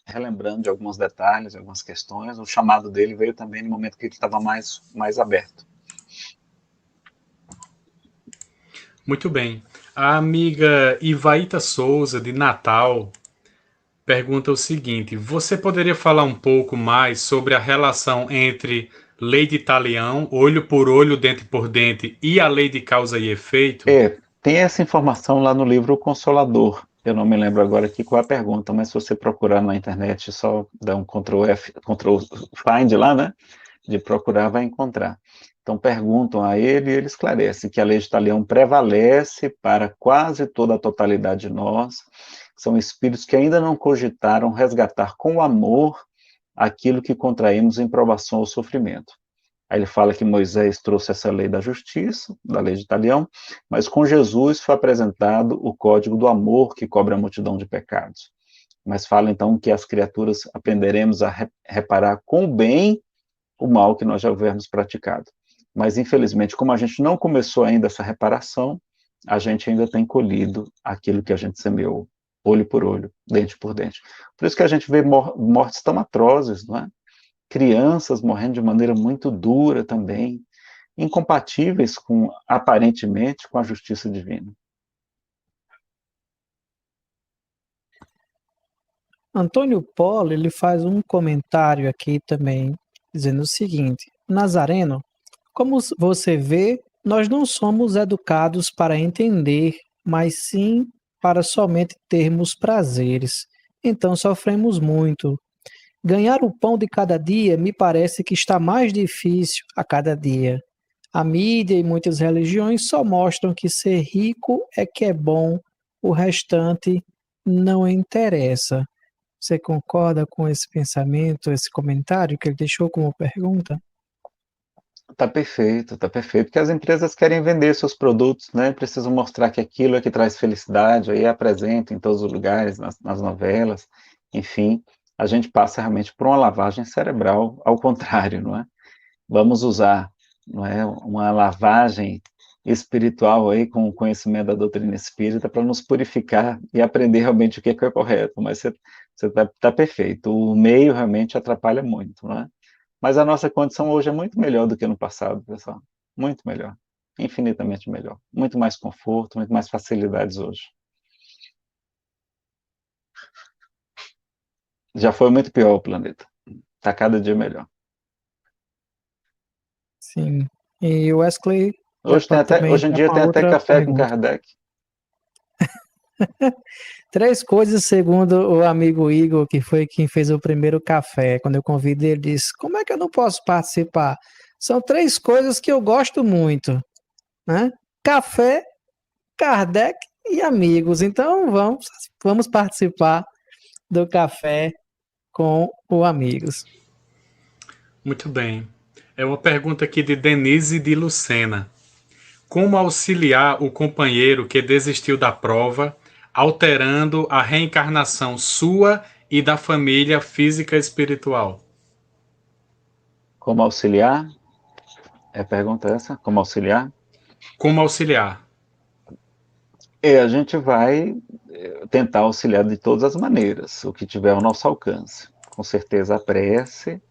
relembrando de alguns detalhes, algumas questões. O chamado dele veio também no momento que ele estava mais aberto. Muito bem. A amiga Ivaíta Souza, de Natal, pergunta o seguinte: você poderia falar um pouco mais sobre a relação entre lei de Talião, olho por olho, dente por dente, e a lei de causa e efeito? Tem essa informação lá no livro O Consolador. Eu não me lembro agora aqui qual é a pergunta, mas se você procurar na internet, só dá um Ctrl F, Ctrl Find lá, né? De procurar, vai encontrar. Então perguntam a ele e ele esclarece que a lei de Talião prevalece para quase toda a totalidade de nós. São espíritos que ainda não cogitaram resgatar com amor aquilo que contraímos em provação ou sofrimento. Aí ele fala que Moisés trouxe essa lei da justiça, da lei de Talião, mas com Jesus foi apresentado o código do amor que cobre a multidão de pecados. Mas fala então que as criaturas aprenderemos a reparar com o bem o mal que nós já houvermos praticado. Mas, infelizmente, como a gente não começou ainda essa reparação, a gente ainda tem colhido aquilo que a gente semeou, olho por olho, dente por dente. Por isso que a gente vê mortes tão atrozes, não é? Crianças morrendo de maneira muito dura também, incompatíveis com, aparentemente, com a justiça divina. Antônio Polo, ele faz um comentário aqui também, dizendo o seguinte: Nazareno, como você vê, nós não somos educados para entender, mas sim para somente termos prazeres. Então sofremos muito. Ganhar o pão de cada dia me parece que está mais difícil a cada dia. A mídia e muitas religiões só mostram que ser rico é que é bom, o restante não interessa. Você concorda com esse pensamento, esse comentário que ele deixou como pergunta? Tá perfeito, porque as empresas querem vender seus produtos, né? Precisam mostrar que aquilo é que traz felicidade, aí apresenta em todos os lugares, nas novelas, enfim, a gente passa realmente por uma lavagem cerebral, ao contrário, não é? Vamos usar, não é, uma lavagem espiritual aí com o conhecimento da doutrina espírita para nos purificar e aprender realmente o que é correto, mas você tá perfeito, o meio realmente atrapalha muito, não é? Mas a nossa condição hoje é muito melhor do que no passado, pessoal. Muito melhor. Infinitamente melhor. Muito mais conforto, muito mais facilidades hoje. Já foi muito pior o planeta. Está cada dia melhor. Sim. E o Wesley já Hoje, pode também hoje em entrar dia com a tem até outra café com pergunta. Kardec. 3 coisas, segundo o amigo Igor, que foi quem fez o primeiro café. Quando eu convidei, ele disse: como é que eu não posso participar? São 3 coisas que eu gosto muito, né? Café, Kardec e amigos. Então vamos participar do café com o Amigos. Muito bem. É uma pergunta aqui de Denise de Lucena. Como auxiliar o companheiro que desistiu da prova, alterando a reencarnação sua e da família física e espiritual? Como auxiliar? É a pergunta essa? Como auxiliar? Como auxiliar? A gente vai tentar auxiliar de todas as maneiras, o que tiver ao nosso alcance. Com certeza a prece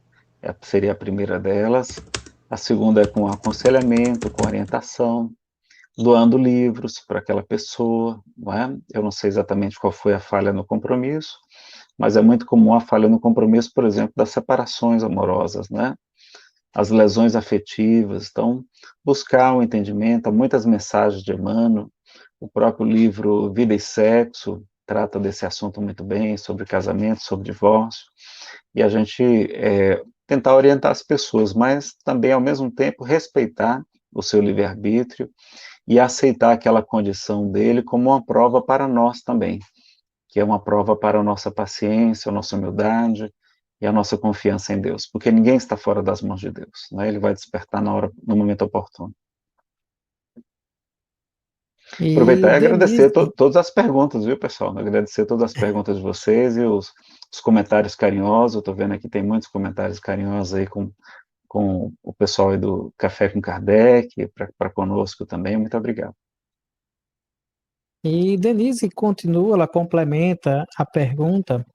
seria a primeira delas. A segunda é com aconselhamento, com orientação, doando livros para aquela pessoa, não é? Eu não sei exatamente qual foi a falha no compromisso, mas é muito comum a falha no compromisso, por exemplo, das separações amorosas, né? As lesões afetivas, então, buscar o entendimento, há muitas mensagens de Emmanuel, o próprio livro Vida e Sexo trata desse assunto muito bem, sobre casamento, sobre divórcio, e a gente tentar orientar as pessoas, mas também, ao mesmo tempo, respeitar o seu livre-arbítrio, e aceitar aquela condição dele como uma prova para nós também, que é uma prova para a nossa paciência, a nossa humildade e a nossa confiança em Deus, porque ninguém está fora das mãos de Deus, né? Ele vai despertar no momento oportuno. Aproveitar E e Denise, agradecer todas as perguntas, viu, pessoal? Agradecer todas as perguntas de vocês e os comentários carinhosos. Eu estou vendo aqui tem muitos comentários carinhosos aí com o pessoal aí do Café com Kardec, para conosco também. Muito obrigado. e Denise continua, ela complementa a pergunta,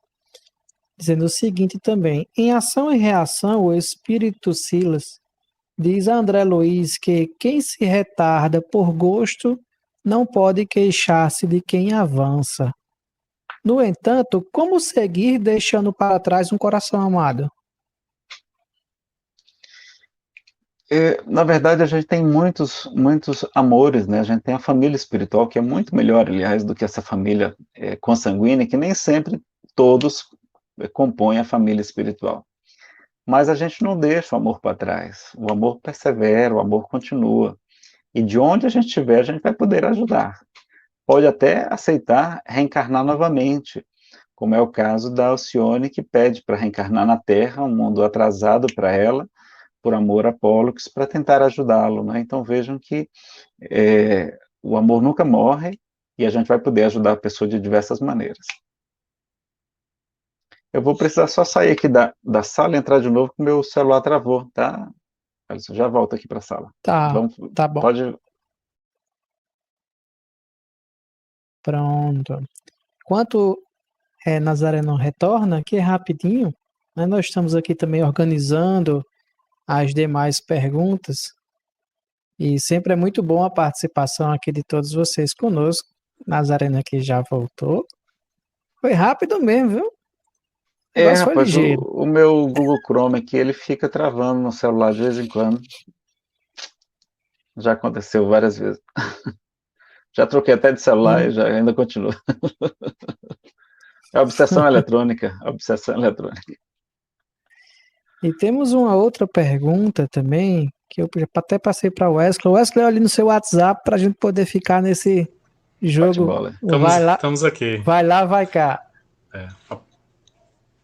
dizendo o seguinte também: em ação e reação, o espírito Silas diz a André Luiz que quem se retarda por gosto não pode queixar-se de quem avança. No entanto, como seguir deixando para trás um coração amado? Na verdade, a gente tem muitos amores, né? A gente tem a família espiritual, que é muito melhor, aliás, do que essa família consanguínea, que nem sempre todos compõem a família espiritual. Mas a gente não deixa o amor para trás. O amor persevera, o amor continua. E de onde a gente estiver, a gente vai poder ajudar. Pode até aceitar reencarnar novamente, como é o caso da Alcione, que pede para reencarnar na Terra, um mundo atrasado para ela, por amor a Pólux, para tentar ajudá-lo, né? Então vejam que o amor nunca morre e a gente vai poder ajudar a pessoa de diversas maneiras. Eu vou precisar só sair aqui da sala e entrar de novo, que o meu celular travou, tá? Alisson, já volto aqui para a sala. Tá, Vamos, tá bom. pode. Pronto. Enquanto Nazaré não retorna, aqui é rapidinho, né, nós estamos aqui também organizando as demais perguntas e sempre é muito bom a participação aqui de todos vocês conosco. Nazareno aqui já voltou. Foi rápido mesmo, viu? O negócio foi Rapaz, ligeiro. o meu Google Chrome aqui, ele fica travando no celular de vez em quando. Já aconteceu várias vezes. Já troquei até de celular e ainda continua. É obsessão eletrônica, obsessão eletrônica. E temos uma outra pergunta também, que eu até passei para o Wesley. Wesley, olha no seu WhatsApp para a gente poder ficar nesse jogo. Bate-bola. Estamos aqui. Vai lá, vai cá.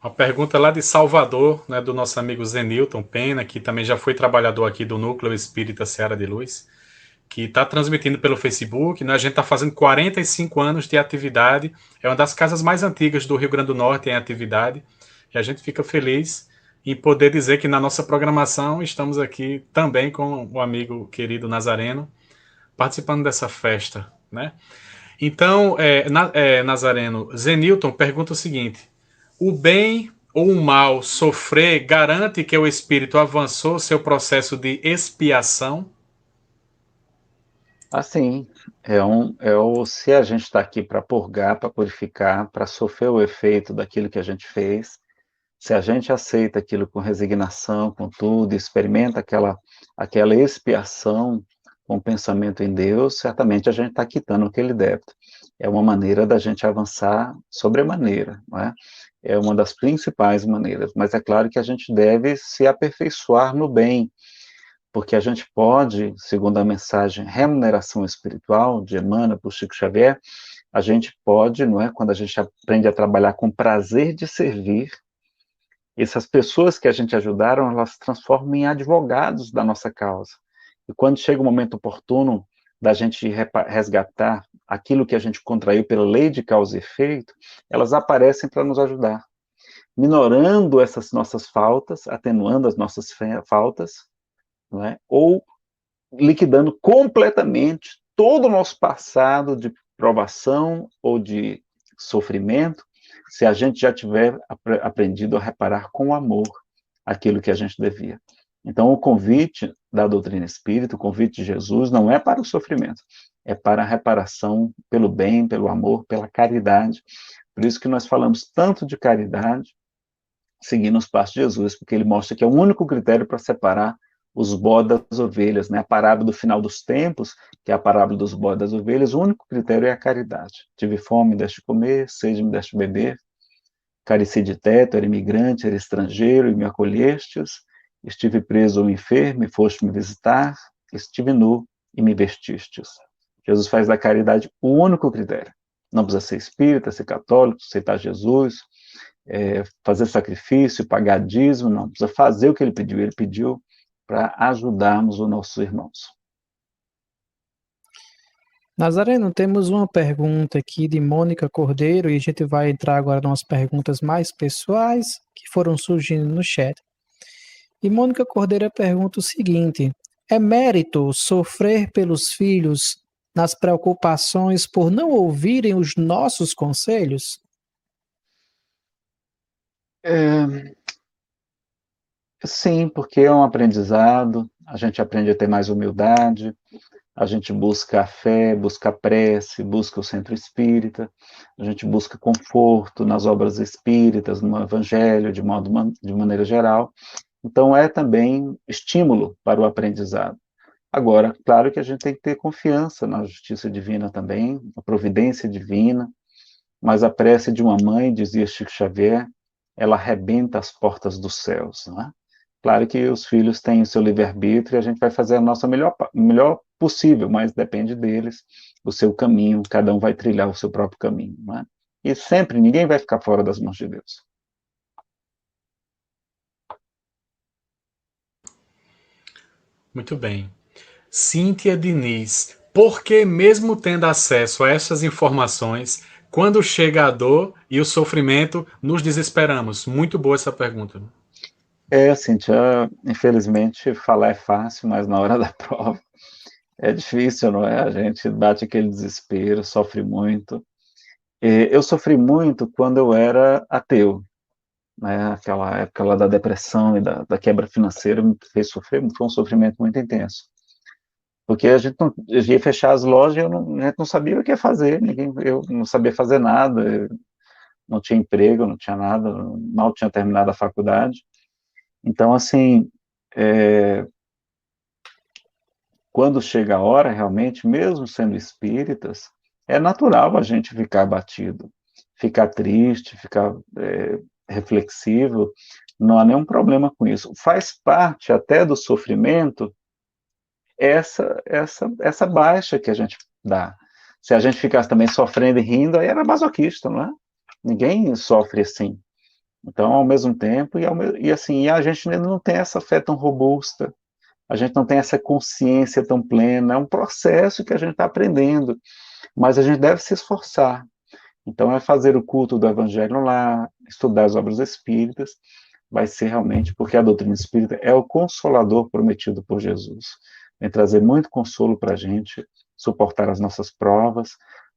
Uma pergunta lá de Salvador, né, do nosso amigo Zenilton Pena, que também já foi trabalhador aqui do Núcleo Espírita Seara de Luz, que está transmitindo pelo Facebook, né? A gente está fazendo 45 anos de atividade, é uma das casas mais antigas do Rio Grande do Norte em atividade, e a gente fica feliz em poder dizer que na nossa programação estamos aqui também com o amigo querido Nazareno, participando dessa festa, né? Então, Nazareno, Zenilton pergunta o seguinte: o bem ou o mal sofrer garante que o espírito avançou seu processo de expiação? Assim, se a gente está aqui para purgar, para purificar, para sofrer o efeito daquilo que a gente fez, se a gente aceita aquilo com resignação, com tudo, experimenta aquela expiação com o pensamento em Deus, certamente a gente está quitando aquele débito. É uma maneira da gente avançar sobremaneira, não é? É uma das principais maneiras, mas é claro que a gente deve se aperfeiçoar no bem, porque a gente pode, segundo a mensagem remuneração espiritual de Emmanuel por Chico Xavier, a gente pode, não é, quando a gente aprende a trabalhar com prazer de servir, essas pessoas que a gente ajudaram, elas se transformam em advogados da nossa causa. E quando chega o momento oportuno da gente resgatar aquilo que a gente contraiu pela lei de causa e efeito, elas aparecem para nos ajudar, minorando essas nossas faltas, atenuando as nossas faltas, não é? Ou liquidando completamente todo o nosso passado de provação ou de sofrimento, se a gente já tiver aprendido a reparar com amor aquilo que a gente devia. Então, o convite da doutrina espírita, o convite de Jesus, não é para o sofrimento, é para a reparação pelo bem, pelo amor, pela caridade. Por isso que nós falamos tanto de caridade, seguindo os passos de Jesus, porque ele mostra que é o único critério para separar os bodes das ovelhas, né? A parábola do final dos tempos, que é a parábola dos bodes das ovelhas, o único critério é a caridade. Tive fome, me deste comer, sede, me deste beber, careci de teto, era imigrante, era estrangeiro, e me acolhestes, estive preso ou enfermo, e foste me visitar, estive nu, e me vestistes. Jesus faz da caridade o único critério. Não precisa ser espírita, ser católico, aceitar Jesus, fazer sacrifício, pagar dízimo, não. Precisa fazer o que ele pediu para ajudarmos os nossos irmãos. Nazareno, temos uma pergunta aqui de Mônica Cordeiro e a gente vai entrar agora nas perguntas mais pessoais que foram surgindo no chat. E Mônica Cordeiro pergunta o seguinte: é mérito sofrer pelos filhos nas preocupações por não ouvirem os nossos conselhos? Sim, porque é um aprendizado, a gente aprende a ter mais humildade, a gente busca a fé, busca a prece, busca o centro espírita, a gente busca conforto nas obras espíritas, no evangelho, de maneira geral. Então, é também estímulo para o aprendizado. Agora, claro que a gente tem que ter confiança na justiça divina também, na providência divina, mas a prece de uma mãe, dizia Chico Xavier, ela arrebenta as portas dos céus, não é? Claro que os filhos têm o seu livre-arbítrio e a gente vai fazer a nossa melhor possível, mas depende deles, o seu caminho, cada um vai trilhar o seu próprio caminho, não é? E sempre, ninguém vai ficar fora das mãos de Deus. Muito bem. Cíntia Diniz, por que mesmo tendo acesso a essas informações, Quando chega a dor e o sofrimento, nos desesperamos. Muito boa essa pergunta. Cíntia, infelizmente falar é fácil, mas na hora da prova é difícil, não é? A gente bate aquele desespero, sofre muito. Eu sofri muito quando eu era ateu, né? Aquela época lá da depressão e da quebra financeira me fez sofrer, foi um sofrimento muito intenso. Porque a gente não eu ia fechar as lojas e a gente não sabia o que ia fazer, eu não sabia fazer nada, eu não tinha emprego, não tinha nada, mal tinha terminado a faculdade. Então, assim, é, quando chega a hora, realmente, mesmo sendo espíritas, é natural a gente ficar abatido, ficar triste, ficar reflexivo, não há nenhum problema com isso. Faz parte até do sofrimento essa baixa que a gente dá. Se a gente ficasse também sofrendo e rindo, aí era masoquista, não é? Ninguém sofre assim. Então, ao mesmo tempo, e a gente ainda não tem essa fé tão robusta, a gente não tem essa consciência tão plena, é um processo que a gente está aprendendo, mas a gente deve se esforçar. Então, é fazer o culto do Evangelho lá, estudar as obras espíritas, vai ser realmente, porque a doutrina espírita é o consolador prometido por Jesus. Vem trazer muito consolo para a gente, suportar as nossas provas,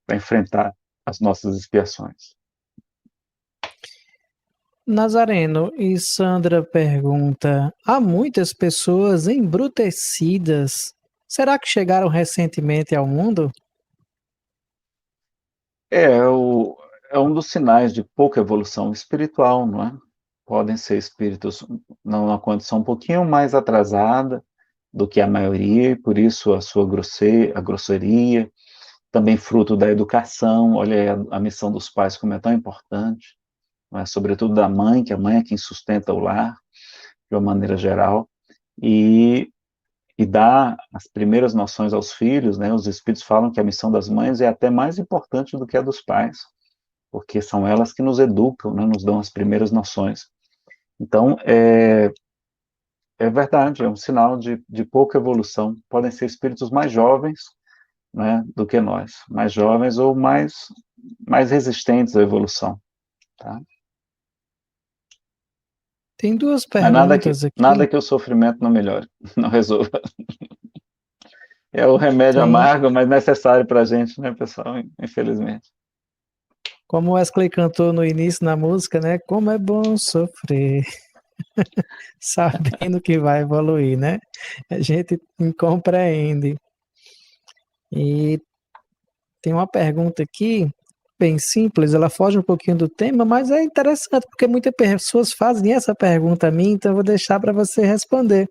para enfrentar as nossas expiações. Nazareno, e Sandra pergunta: há muitas pessoas embrutecidas. Será que chegaram recentemente ao mundo? É, é um dos sinais de pouca evolução espiritual, não é? Podem ser espíritos numa condição um pouquinho mais atrasada do que a maioria, e por isso a grosseria, também fruto da educação. Olha aí a missão dos pais como é tão importante, não é? Sobretudo da mãe, que a mãe é quem sustenta o lar, de uma maneira geral, e, e dá as primeiras noções aos filhos, né? Os espíritos falam que a missão das mães é até mais importante do que a dos pais, porque são elas que nos educam, né? Nos dão as primeiras noções. Então, é verdade, é um sinal de pouca evolução. Podem ser espíritos mais jovens, né, do que nós, mais jovens ou mais resistentes à evolução, tá? Tem duas Mas perguntas nada aqui. que o sofrimento não melhore, não resolva. É o remédio Tem, amargo, mas necessário para a gente, né, pessoal? Infelizmente. como o Wesley cantou no início na música, né? Como é bom sofrer, sabendo que vai evoluir, né? A gente compreende. E tem uma pergunta aqui, bem simples, ela foge um pouquinho do tema, mas é interessante, porque muitas pessoas fazem essa pergunta a mim, então eu vou deixar para você responder.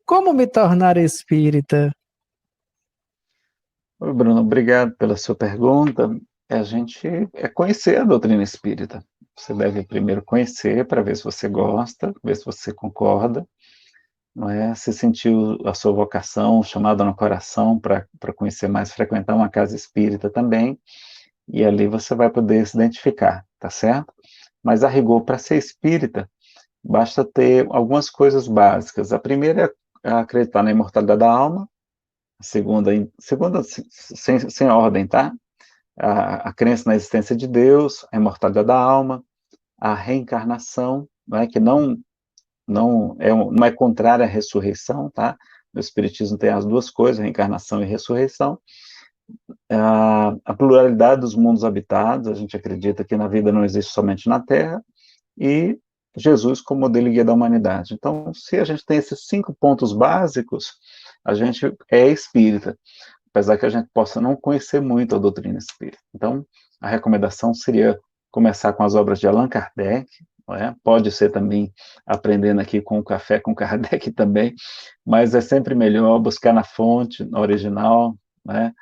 Como me tornar espírita? Oi, Bruno, obrigado pela sua pergunta. A gente é conhecer a doutrina espírita. Você deve primeiro conhecer para ver se você gosta, ver se você concorda, não é? Se sentiu a sua vocação, chamada no coração para conhecer mais, frequentar uma casa espírita também, e ali você vai poder se identificar, tá certo? Mas a rigor, para ser espírita, basta ter algumas coisas básicas. A primeira é acreditar na imortalidade da alma, a segunda sem ordem, tá? A crença na existência de Deus, a imortalidade da alma, a reencarnação, não é? Que não é contrária à ressurreição, tá? No Espiritismo tem as duas coisas, reencarnação e ressurreição. A pluralidade dos mundos habitados, a gente acredita que na vida não existe somente na Terra, e Jesus como modelo e guia da humanidade. Então, se a gente tem esses 5 pontos básicos, a gente é espírita, apesar que a gente possa não conhecer muito a doutrina espírita. Então, a recomendação seria começar com as obras de Allan Kardec, não é? Pode ser também aprendendo aqui com o Café com Kardec também, mas é sempre melhor buscar na fonte, na original, né?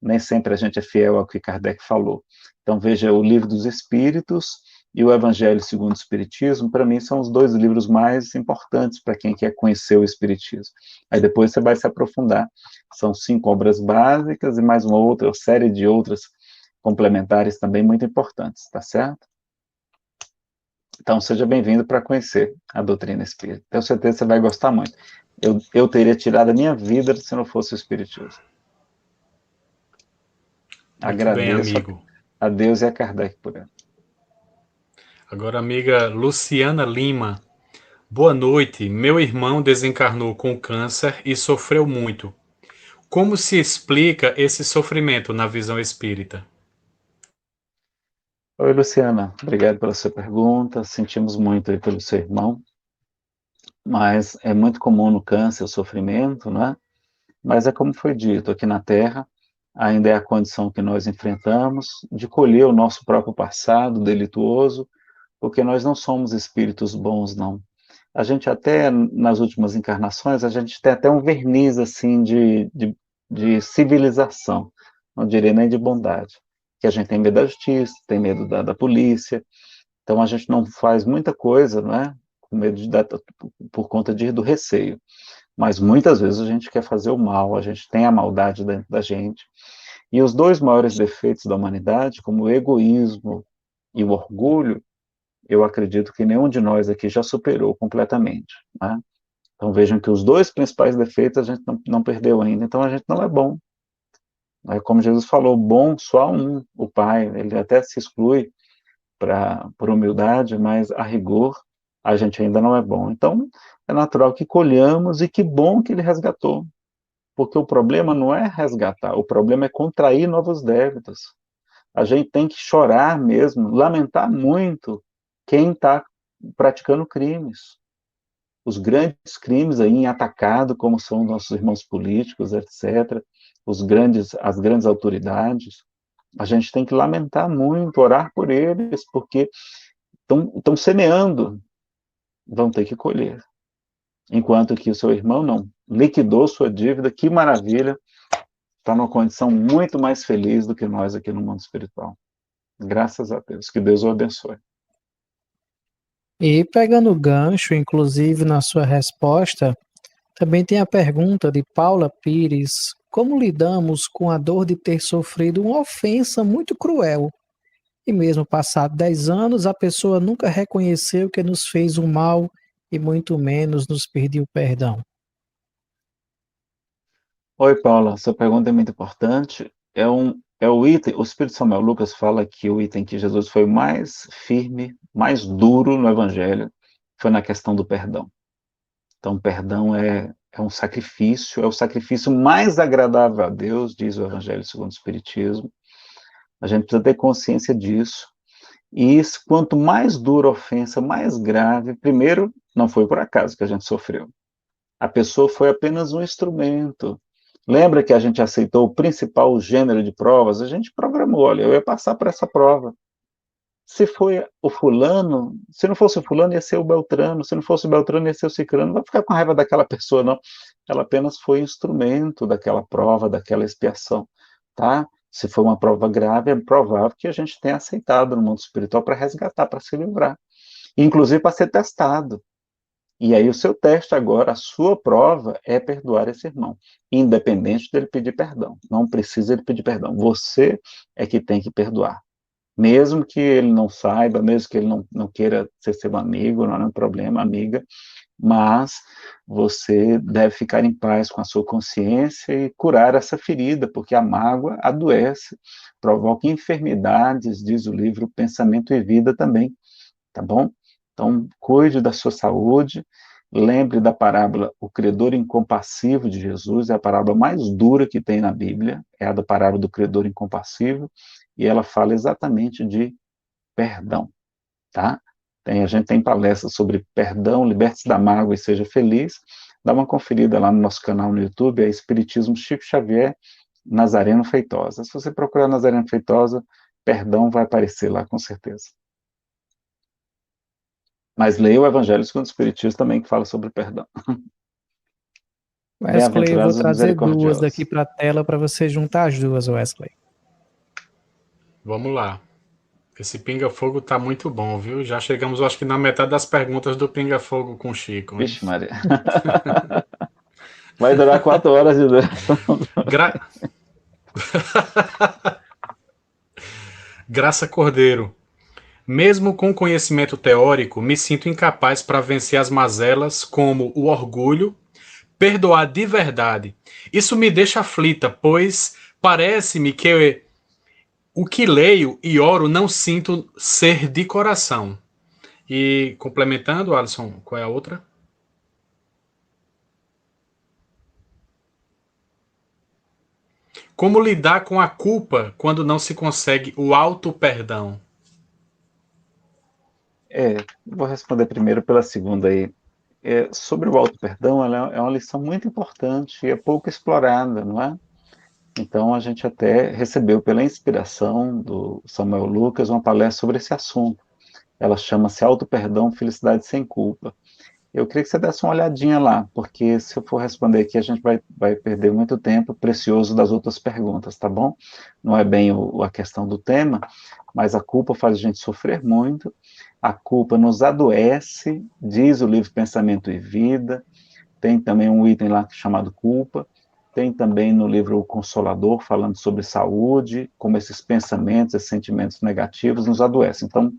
Nem sempre a gente é fiel ao que Kardec falou. Então, veja o Livro dos Espíritos e o Evangelho segundo o Espiritismo, para mim, são os 2 livros mais importantes para quem quer conhecer o Espiritismo. Aí depois você vai se aprofundar. São 5 obras básicas e mais uma outra série de outras complementares também muito importantes, tá certo? Então, seja bem-vindo para conhecer a doutrina espírita. Tenho certeza que você vai gostar muito. Eu teria tirado a minha vida se não fosse o Espiritismo. Muito bem, Agradeço, amigo. a Deus e a Kardec por ela. Agora, amiga Luciana Lima. Boa noite. Meu irmão desencarnou com câncer e sofreu muito. Como se explica esse sofrimento na visão espírita? Oi, Luciana. Obrigado pela sua pergunta. Sentimos muito aí pelo seu irmão, mas é muito comum no câncer o sofrimento, não é? Mas é como foi dito, aqui na Terra, ainda é a condição que nós enfrentamos de colher o nosso próprio passado delituoso, porque nós não somos espíritos bons, não. A gente até, nas últimas encarnações, a gente tem até um verniz, assim, de civilização, não diria nem de bondade, que a gente tem medo da justiça, tem medo da polícia, então a gente não faz muita coisa, não é? Com medo por conta do receio. Mas muitas vezes a gente quer fazer o mal, a gente tem a maldade dentro da gente. E os dois maiores defeitos da humanidade, como o egoísmo e o orgulho, eu acredito que nenhum de nós aqui já superou completamente, né? Então vejam que os dois principais defeitos a gente não perdeu ainda, então a gente não é bom. Como Jesus falou, bom só um, o Pai, ele até se exclui por humildade, mas a rigor a gente ainda não é bom. Então é natural que colhamos e que bom que ele resgatou, porque o problema não é resgatar, o problema é contrair novos débitos. A gente tem que chorar mesmo, lamentar muito quem está praticando crimes. Os grandes crimes aí em atacado, como são nossos irmãos políticos, etc., as grandes autoridades, a gente tem que lamentar muito, orar por eles, porque estão semeando, vão ter que colher. Enquanto que o seu irmão não, liquidou sua dívida, que maravilha, está numa condição muito mais feliz do que nós aqui no mundo espiritual. Graças a Deus, que Deus o abençoe. E pegando o gancho, inclusive na sua resposta, também tem a pergunta de Paula Pires: como lidamos com a dor de ter sofrido uma ofensa muito cruel? E mesmo passado 10 anos, a pessoa nunca reconheceu que nos fez um mal e muito menos nos pediu perdão. Oi, Paula, sua pergunta é muito importante. É o item, o Espírito Samuel Lucas fala que o item que Jesus foi mais firme, mais duro no Evangelho, foi na questão do perdão. Então, perdão é um sacrifício, é o sacrifício mais agradável a Deus, diz o Evangelho segundo o Espiritismo. A gente precisa ter consciência disso. E quanto mais dura a ofensa, mais grave, primeiro, não foi por acaso que a gente sofreu. A pessoa foi apenas um instrumento. Lembra que a gente aceitou o principal gênero de provas? A gente programou, olha, eu ia passar por essa prova. Se foi o fulano, se não fosse o fulano, ia ser o Beltrano, se não fosse o Beltrano, ia ser o Cicrano. Não vai ficar com raiva daquela pessoa, não. Ela apenas foi instrumento daquela prova, daquela expiação, tá? Se for uma prova grave, é provável que a gente tenha aceitado no mundo espiritual para resgatar, para se livrar. Inclusive para ser testado. E aí o seu teste agora, a sua prova é perdoar esse irmão, independente dele pedir perdão. Não precisa ele pedir perdão. Você é que tem que perdoar. Mesmo que ele não saiba, mesmo que ele não queira ser seu amigo, não é um problema, amiga, mas você deve ficar em paz com a sua consciência e curar essa ferida, porque a mágoa adoece, provoca enfermidades, diz o livro Pensamento e Vida também, tá bom? Então, cuide da sua saúde, lembre da parábola O Credor Incompassivo de Jesus, é a parábola mais dura que tem na Bíblia, é a da parábola do credor incompassivo, e ela fala exatamente de perdão, tá? A gente tem palestras sobre perdão, liberte-se da mágoa e seja feliz. Dá uma conferida lá no nosso canal no YouTube, é Espiritismo Chico Xavier, Nazareno Feitosa. Se você procurar Nazareno Feitosa, perdão vai aparecer lá, com certeza. Mas leia o Evangelho segundo o Espiritismo também, que fala sobre perdão. Wesley, eu vou Bem-aventurados e trazer duas misericordiosos. daqui para a tela para você juntar as duas, Wesley. Vamos lá. Esse pinga-fogo tá muito bom, viu? Já chegamos, acho que na metade das perguntas do pinga-fogo com o Chico. Hein? Vixe, Maria. Vai durar 4 horas de duração. Graça Cordeiro. Mesmo com conhecimento teórico, me sinto incapaz para vencer as mazelas como o orgulho, perdoar de verdade. Isso me deixa aflita, pois parece-me que O que leio e oro não sinto ser de coração. E complementando, Alisson, qual é a outra? Como lidar com a culpa quando não se consegue o auto-perdão? Vou responder primeiro pela segunda aí. Sobre o auto-perdão, ela é uma lição muito importante e é pouco explorada, não é? Então, a gente até recebeu pela inspiração do Samuel Lucas uma palestra sobre esse assunto. Ela chama-se Auto-Perdão, Felicidade Sem Culpa. Eu queria que você desse uma olhadinha lá, porque se eu for responder aqui, a gente vai perder muito tempo precioso das outras perguntas, tá bom? Não é bem a questão do tema, mas a culpa faz a gente sofrer muito, a culpa nos adoece, diz o livro Pensamento e Vida, tem também um item lá chamado culpa, tem também no livro O Consolador, falando sobre saúde, como esses pensamentos, esses sentimentos negativos nos adoecem. Então,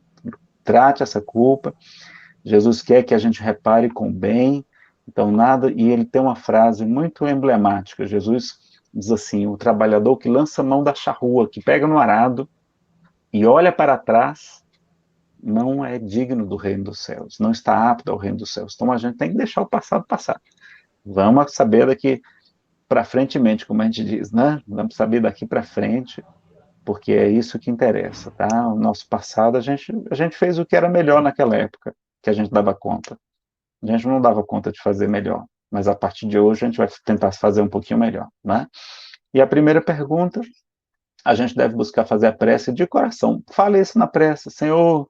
trate essa culpa. Jesus quer que a gente repare com bem, então nada, e ele tem uma frase muito emblemática, Jesus diz assim, o trabalhador que lança a mão da charrua, que pega no arado e olha para trás, não é digno do reino dos céus, não está apto ao reino dos céus. Então a gente tem que deixar o passado passar. Vamos saber daqui para frentemente, como a gente diz, né? Vamos saber daqui para frente, porque é isso que interessa, tá? O nosso passado, a gente fez o que era melhor naquela época, que a gente dava conta. A gente não dava conta de fazer melhor, mas a partir de hoje a gente vai tentar fazer um pouquinho melhor, né? E a primeira pergunta, a gente deve buscar fazer a prece de coração. Fale isso na prece, Senhor,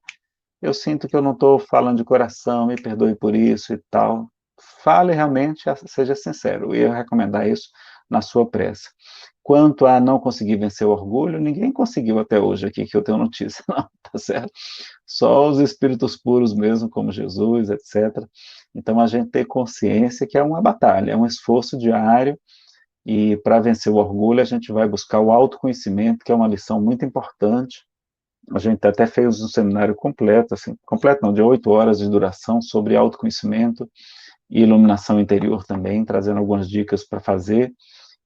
eu sinto que eu não estou falando de coração, me perdoe por isso e tal. Fale realmente, seja sincero. Eu ia recomendar isso na sua prece. Quanto a não conseguir vencer o orgulho, ninguém conseguiu até hoje aqui que eu tenho notícia, não, tá certo? Só os espíritos puros mesmo, como Jesus, etc. Então a gente tem consciência que é uma batalha, é um esforço diário, e para vencer o orgulho a gente vai buscar o autoconhecimento, que é uma lição muito importante. A gente até fez um seminário completo, assim, completo não, de 8 horas de duração, sobre autoconhecimento e iluminação interior também, trazendo algumas dicas para fazer.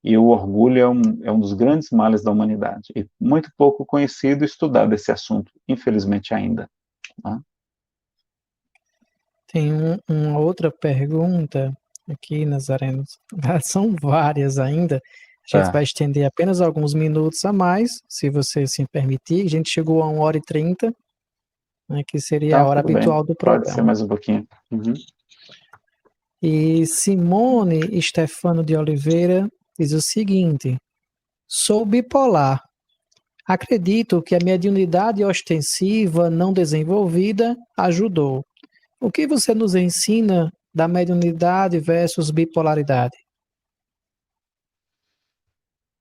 E o orgulho é um dos grandes males da humanidade, e muito pouco conhecido e estudado esse assunto, infelizmente ainda. Né? Tem uma outra pergunta aqui, Nazareno. São várias ainda. A gente Tá. vai estender apenas alguns minutos a mais, se você se permitir. A gente chegou a 1h30, né, que seria a Tá, hora tudo bem. habitual do Pode ser programa. mais um pouquinho. Uhum. E Simone Stefano de Oliveira diz o seguinte: sou bipolar. Acredito que a mediunidade ostensiva não desenvolvida ajudou. O que você nos ensina da mediunidade versus bipolaridade?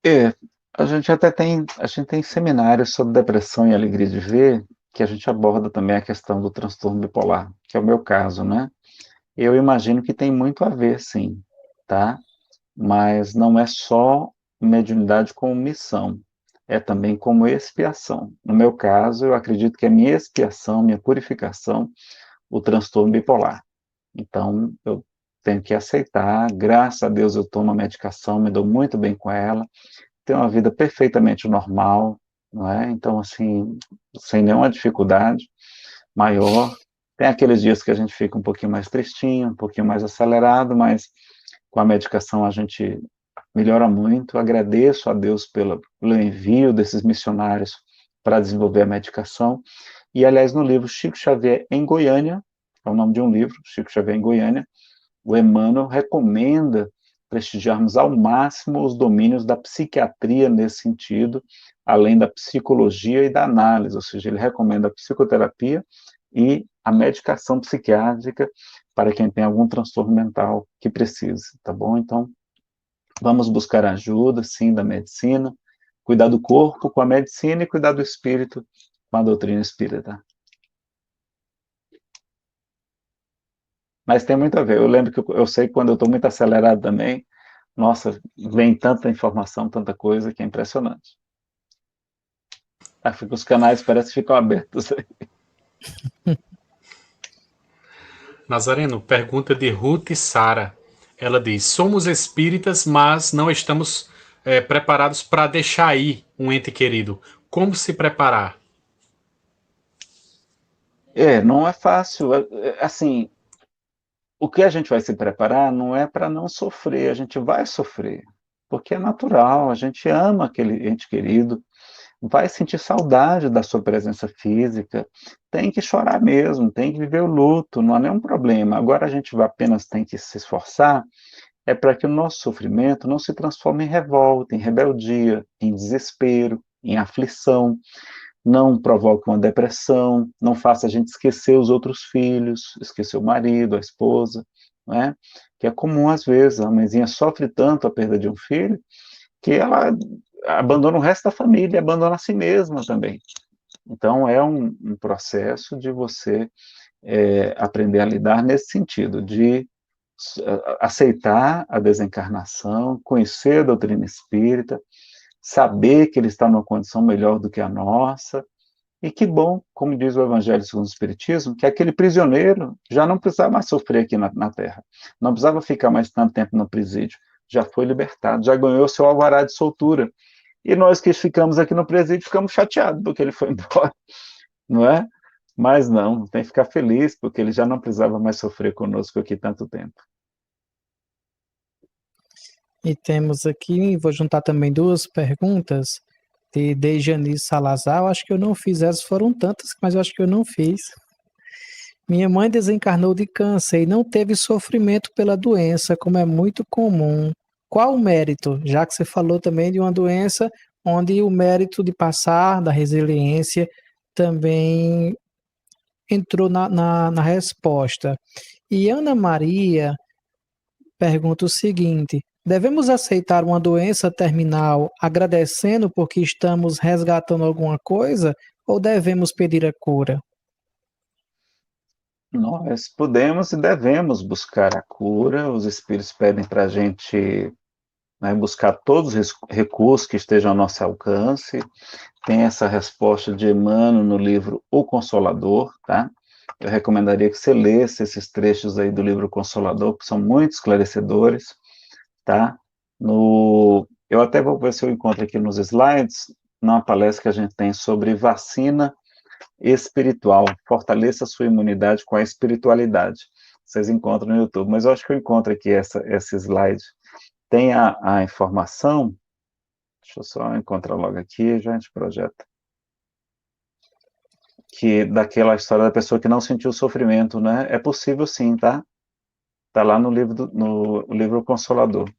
É, a gente tem seminários sobre depressão e alegria de ver, que a gente aborda também a questão do transtorno bipolar, que é o meu caso, né? Eu imagino que tem muito a ver, sim, tá? Mas não é só mediunidade como missão, é também como expiação. No meu caso, eu acredito que é minha expiação, minha purificação, o transtorno bipolar. Então, eu tenho que aceitar, graças a Deus eu tomo a medicação, me dou muito bem com ela, tenho uma vida perfeitamente normal, não é? Então, assim, sem nenhuma dificuldade maior. Tem aqueles dias que a gente fica um pouquinho mais tristinho, um pouquinho mais acelerado, mas com a medicação a gente melhora muito. Agradeço a Deus pelo envio desses missionários para desenvolver a medicação. E, aliás, no livro Chico Xavier em Goiânia, é o nome de um livro, Chico Xavier em Goiânia, o Emmanuel recomenda prestigiarmos ao máximo os domínios da psiquiatria nesse sentido, além da psicologia e da análise, ou seja, ele recomenda a psicoterapia e a medicação psiquiátrica para quem tem algum transtorno mental que precise, tá bom? Então, vamos buscar ajuda, sim, da medicina, cuidar do corpo com a medicina e cuidar do espírito com a doutrina espírita. Mas tem muito a ver. Eu lembro que eu sei que quando eu estou muito acelerado também, nossa, vem tanta informação, tanta coisa que é impressionante. Os canais parecem que ficam abertos. Nazareno, pergunta de Ruth e Sara. Ela diz: somos espíritas, mas não estamos preparados para deixar ir um ente querido. Como se preparar? Não é fácil. Assim, o que a gente vai se preparar não é para não sofrer, a gente vai sofrer, porque é natural, a gente ama aquele ente querido, vai sentir saudade da sua presença física, tem que chorar mesmo, tem que viver o luto, não há nenhum problema. Agora a gente apenas tem que se esforçar para que o nosso sofrimento não se transforme em revolta, em rebeldia, em desespero, em aflição, não provoque uma depressão, não faça a gente esquecer os outros filhos, esquecer o marido, a esposa, não é? Que é comum às vezes, a mãezinha sofre tanto a perda de um filho, que ela abandona o resto da família, abandona a si mesma também. Então é um processo de você aprender a lidar nesse sentido, de aceitar a desencarnação, conhecer a doutrina espírita, saber que ele está numa condição melhor do que a nossa, e que bom, como diz o Evangelho segundo o Espiritismo, que aquele prisioneiro já não precisava mais sofrer aqui na Terra, não precisava ficar mais tanto tempo no presídio, já foi libertado, já ganhou seu alvará de soltura. E nós que ficamos aqui no presídio ficamos chateados porque ele foi embora, não é? Mas não, tem que ficar feliz, porque ele já não precisava mais sofrer conosco aqui tanto tempo. E temos aqui, vou juntar também duas perguntas de Dejani Salazar. Eu acho que eu não fiz, essas foram tantas, mas eu acho que eu não fiz. Minha mãe desencarnou de câncer e não teve sofrimento pela doença, como é muito comum. Qual o mérito? Já que você falou também de uma doença onde o mérito de passar, da resiliência, também entrou na resposta. E Ana Maria pergunta o seguinte: devemos aceitar uma doença terminal agradecendo porque estamos resgatando alguma coisa ou devemos pedir a cura? Nós podemos e devemos buscar a cura, os espíritos pedem para a gente, né, buscar todos os recursos que estejam ao nosso alcance. Tem essa resposta de Emmanuel no livro O Consolador, tá? Eu recomendaria que você lesse esses trechos aí do livro Consolador, que são muito esclarecedores, tá? Eu até vou ver se eu encontro aqui nos slides, numa palestra que a gente tem sobre vacina espiritual, fortaleça a sua imunidade com a espiritualidade. Vocês encontram no YouTube, mas eu acho que eu encontro aqui esse slide. Tem a informação, deixa eu só encontrar logo aqui, já a gente projeta. Que daquela história da pessoa que não sentiu sofrimento, né? É possível sim, tá? Tá lá no livro Consolador.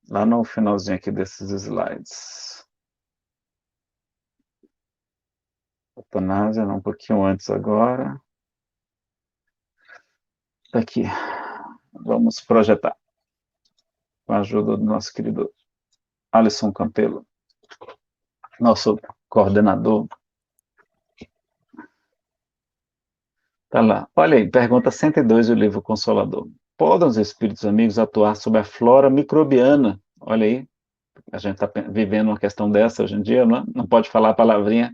Lá no finalzinho aqui desses slides. Eutanásia, não, um pouquinho antes agora. Tá aqui. Vamos projetar. Com a ajuda do nosso querido Alisson Campelo, nosso coordenador. Tá lá. Olha aí, pergunta 102 do livro Consolador. Podem os espíritos amigos atuar sobre a flora microbiana? Olha aí, a gente está vivendo uma questão dessa hoje em dia, não pode falar a palavrinha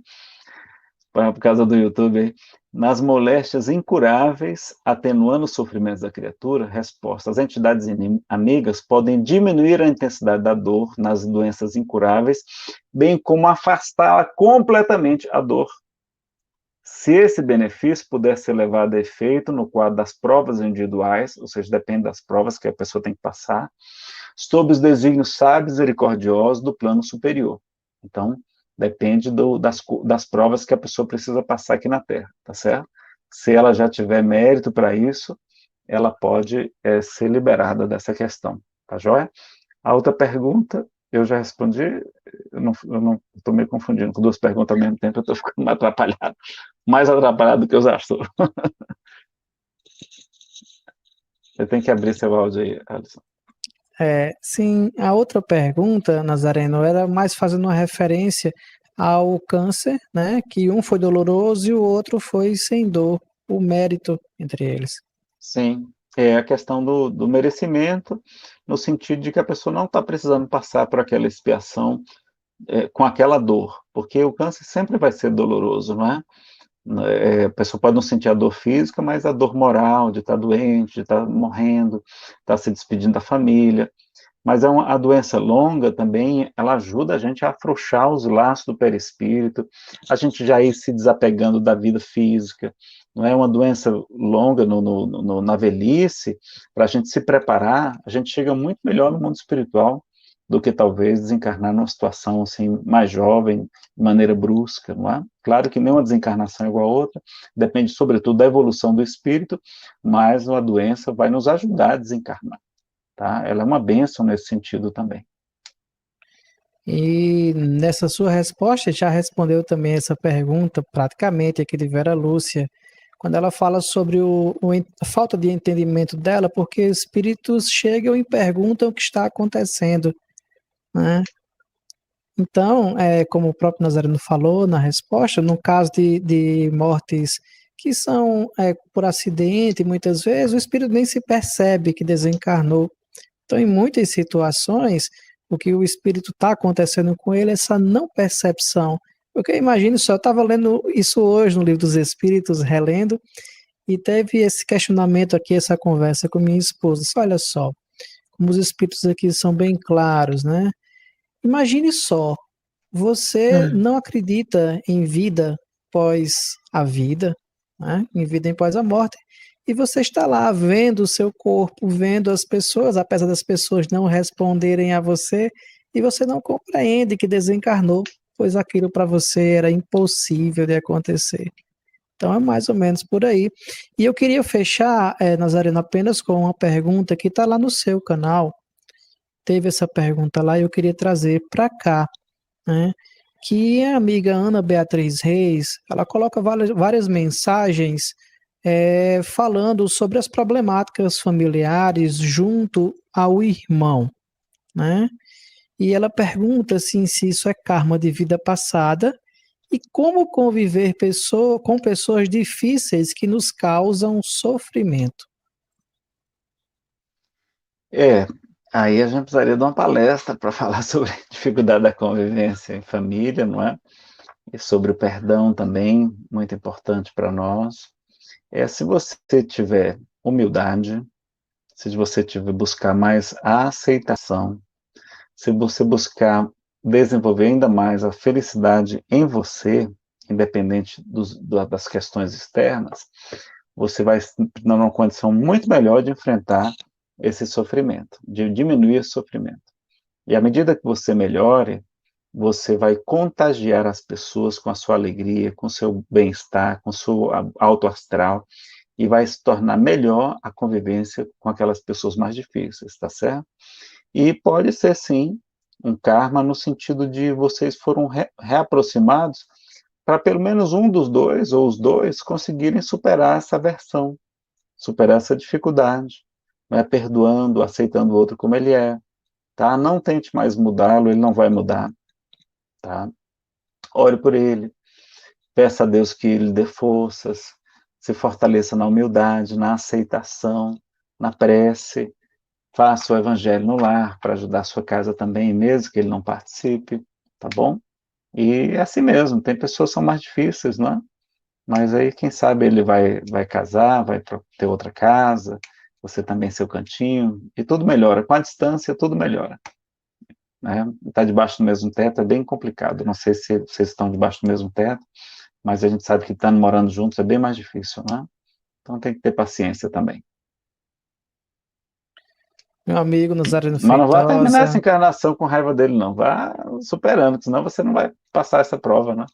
por causa do YouTube aí. Nas moléstias incuráveis, atenuando os sofrimentos da criatura, resposta: as entidades amigas podem diminuir a intensidade da dor nas doenças incuráveis, bem como afastá-la completamente a dor. Se esse benefício puder ser levado a efeito no quadro das provas individuais, ou seja, depende das provas que a pessoa tem que passar, sob os desígnios sábios e misericordiosos do plano superior. Então, depende das provas que a pessoa precisa passar aqui na Terra, tá certo? Se ela já tiver mérito para isso, ela pode ser liberada dessa questão, tá joia? A outra pergunta, eu já respondi, eu não estou me confundindo com duas perguntas ao mesmo tempo, eu estou ficando mais atrapalhado do que eu já estou. Você tem que abrir seu áudio aí, Alisson. Sim, a outra pergunta, Nazareno, era mais fazendo uma referência ao câncer, né? Que um foi doloroso e o outro foi sem dor, o mérito entre eles. Sim, é a questão do merecimento, no sentido de que a pessoa não está precisando passar por aquela expiação com aquela dor, porque o câncer sempre vai ser doloroso, não é? A pessoa pode não sentir a dor física, mas a dor moral de estar doente, de estar morrendo, estar se despedindo da família. Mas a doença longa também, ela ajuda a gente a afrouxar os laços do perispírito, a gente já ir se desapegando da vida física. Não é uma doença longa na velhice, para a gente se preparar, a gente chega muito melhor no mundo espiritual do que talvez desencarnar numa situação assim mais jovem, de maneira brusca, não é? Claro que nenhuma desencarnação é igual a outra, depende sobretudo da evolução do espírito, mas a doença vai nos ajudar a desencarnar. Tá? Ela é uma bênção nesse sentido também. E nessa sua resposta, já respondeu também essa pergunta, praticamente, aqui de Vera Lúcia, quando ela fala sobre a falta de entendimento dela, porque espíritos chegam e perguntam o que está acontecendo, né? Então, como o próprio Nazareno falou na resposta, no caso de mortes que são por acidente, muitas vezes, o espírito nem se percebe que desencarnou. Então, em muitas situações, o que o espírito está acontecendo com ele é essa não percepção. Porque imagine só, eu estava lendo isso hoje no Livro dos Espíritos, relendo, e teve esse questionamento aqui, essa conversa com minha esposa. Disse, olha só, como os espíritos aqui são bem claros, né? Imagine só, você não acredita em vida pós a vida, né? Em vida após a morte, e você está lá vendo o seu corpo, vendo as pessoas, apesar das pessoas não responderem a você, e você não compreende que desencarnou, pois aquilo para você era impossível de acontecer. Então é mais ou menos por aí. E eu queria fechar, Nazareno, apenas com uma pergunta que está lá no seu canal. Teve essa pergunta lá e eu queria trazer para cá, né? Que a amiga Ana Beatriz Reis, ela coloca várias mensagens falando sobre as problemáticas familiares junto ao irmão, né? E ela pergunta assim, se isso é karma de vida passada e como conviver com pessoas difíceis que nos causam sofrimento. Aí a gente precisaria de uma palestra para falar sobre a dificuldade da convivência em família, não é? E sobre o perdão também, muito importante para nós. Se você tiver humildade, se você tiver buscar mais a aceitação, se você buscar desenvolver ainda mais a felicidade em você, independente das questões externas, você vai estar numa condição muito melhor de enfrentar esse sofrimento, de diminuir esse sofrimento. E à medida que você melhore, você vai contagiar as pessoas com a sua alegria, com o seu bem-estar, com o seu alto astral, e vai se tornar melhor a convivência com aquelas pessoas mais difíceis, tá certo? E pode ser, sim, um karma no sentido de vocês foram reaproximados para pelo menos um dos dois, ou os dois, conseguirem superar essa aversão, superar essa dificuldade, né? Perdoando, aceitando o outro como ele é, tá? Não tente mais mudá-lo, ele não vai mudar, tá? Ore por ele, peça a Deus que ele dê forças, se fortaleça na humildade, na aceitação, na prece, faça o evangelho no lar para ajudar a sua casa também, mesmo que ele não participe, tá bom? E é assim mesmo, tem pessoas que são mais difíceis, não é? Mas aí, quem sabe, ele vai casar, vai ter outra casa, você também seu cantinho, e tudo melhora. Com a distância, tudo melhora. Né? Estar debaixo do mesmo teto é bem complicado. Não sei se vocês estão debaixo do mesmo teto, mas a gente sabe que estando morando juntos é bem mais difícil, né? Então tem que ter paciência também. Meu amigo Nazareno Mas não vá terminar essa Feitosa, encarnação com raiva dele, não. Vá superando, senão você não vai passar essa prova, né?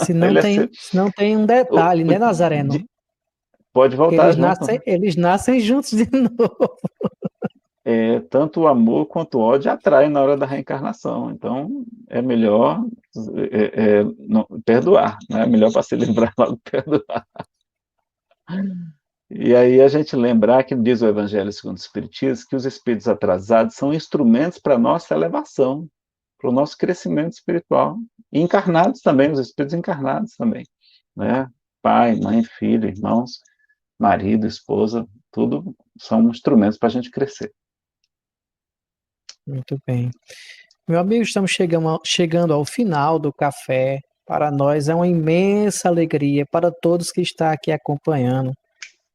se não Ele é tem, seu... se não tem um detalhe, né, Nazareno? Pode Que voltar junto, né? eles nascem juntos de novo. Tanto o amor quanto o ódio atraem na hora da reencarnação. Então, é melhor não, perdoar, né? É melhor para se lembrar logo perdoar. E aí a gente lembrar que diz o Evangelho segundo o Espiritismo que os espíritos atrasados são instrumentos para a nossa elevação, para o nosso crescimento espiritual. E encarnados também, os espíritos encarnados também. Né? Pai, mãe, filho, irmãos, marido, esposa, tudo são instrumentos para a gente crescer. Muito bem. Meu amigo, estamos chegando ao final do café. Para nós é uma imensa alegria, para todos que estão aqui acompanhando.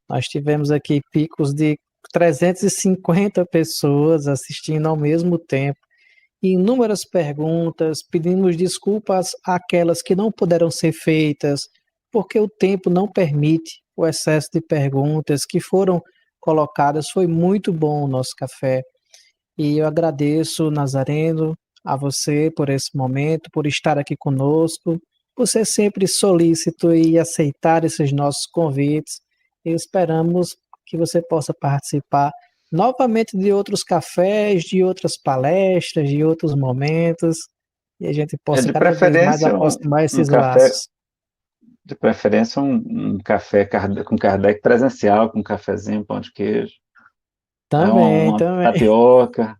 Nós tivemos aqui picos de 350 pessoas assistindo ao mesmo tempo, inúmeras perguntas, pedimos desculpas àquelas que não puderam ser feitas, porque o tempo não permite o excesso de perguntas que foram colocadas. Foi muito bom o nosso café. E eu agradeço, Nazareno, a você por esse momento, por estar aqui conosco, por ser sempre solícito e aceitar esses nossos convites. E esperamos que você possa participar novamente de outros cafés, de outras palestras, de outros momentos, e a gente possa De cada vez mais preferência aproximar um esses café, laços. de preferência um café com Kardec presencial, com um cafezinho, pão de queijo, né? Também, Uma também. tapioca,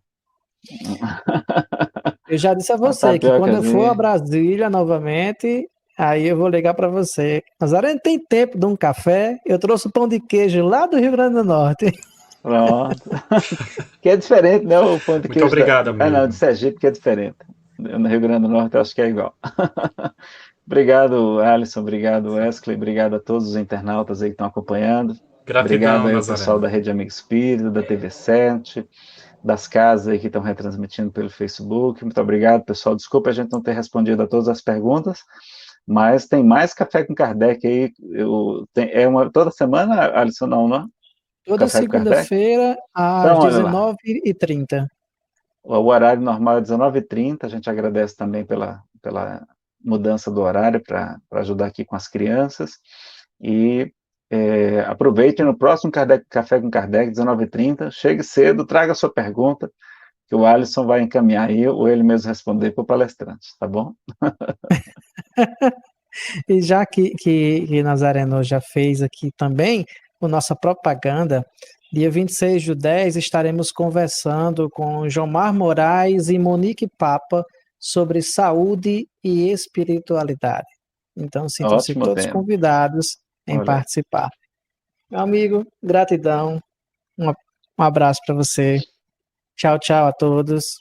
Eu já disse a uma você que quando eu for a tapiocazinha. Brasília novamente, aí eu vou ligar para você. Nazareno, tem tempo de um café? Eu trouxe o pão de queijo lá do Rio Grande do Norte. Pronto. Que é diferente, né? O pão de Muito queijo obrigado, não, de amigo. Sergipe que é diferente. No Rio Grande do Norte eu acho que é igual. Obrigado, Alisson. Obrigado, Wesley. Obrigado a todos os internautas aí que estão acompanhando. Obrigado Gratidão, aí ao pessoal Nazareno. da Rede Amigo Espírita, da TV7, das casas aí que estão retransmitindo pelo Facebook. Muito obrigado, pessoal. Desculpa a gente não ter respondido a todas as perguntas, mas tem mais Café com Kardec aí. Toda semana, Alisson, não? Toda Café com Kardec? segunda-feira, às Então, olha lá. 19h30. O horário normal é 19h30. A gente agradece também pela mudança do horário para ajudar aqui com as crianças. E aproveite no próximo Café com Kardec, 19h30. Chegue cedo, traga a sua pergunta, que o Alisson vai encaminhar aí, ou ele mesmo responder para o palestrante, tá bom? E já que Nazareno já fez aqui também a nossa propaganda, dia 26/10 estaremos conversando com Jomar Moraes e Monique Papa sobre saúde e espiritualidade. Então, sintam-se Ótimo todos tema. convidados em Olha aí. participar. Meu amigo, gratidão. Um abraço para você. Tchau, tchau a todos.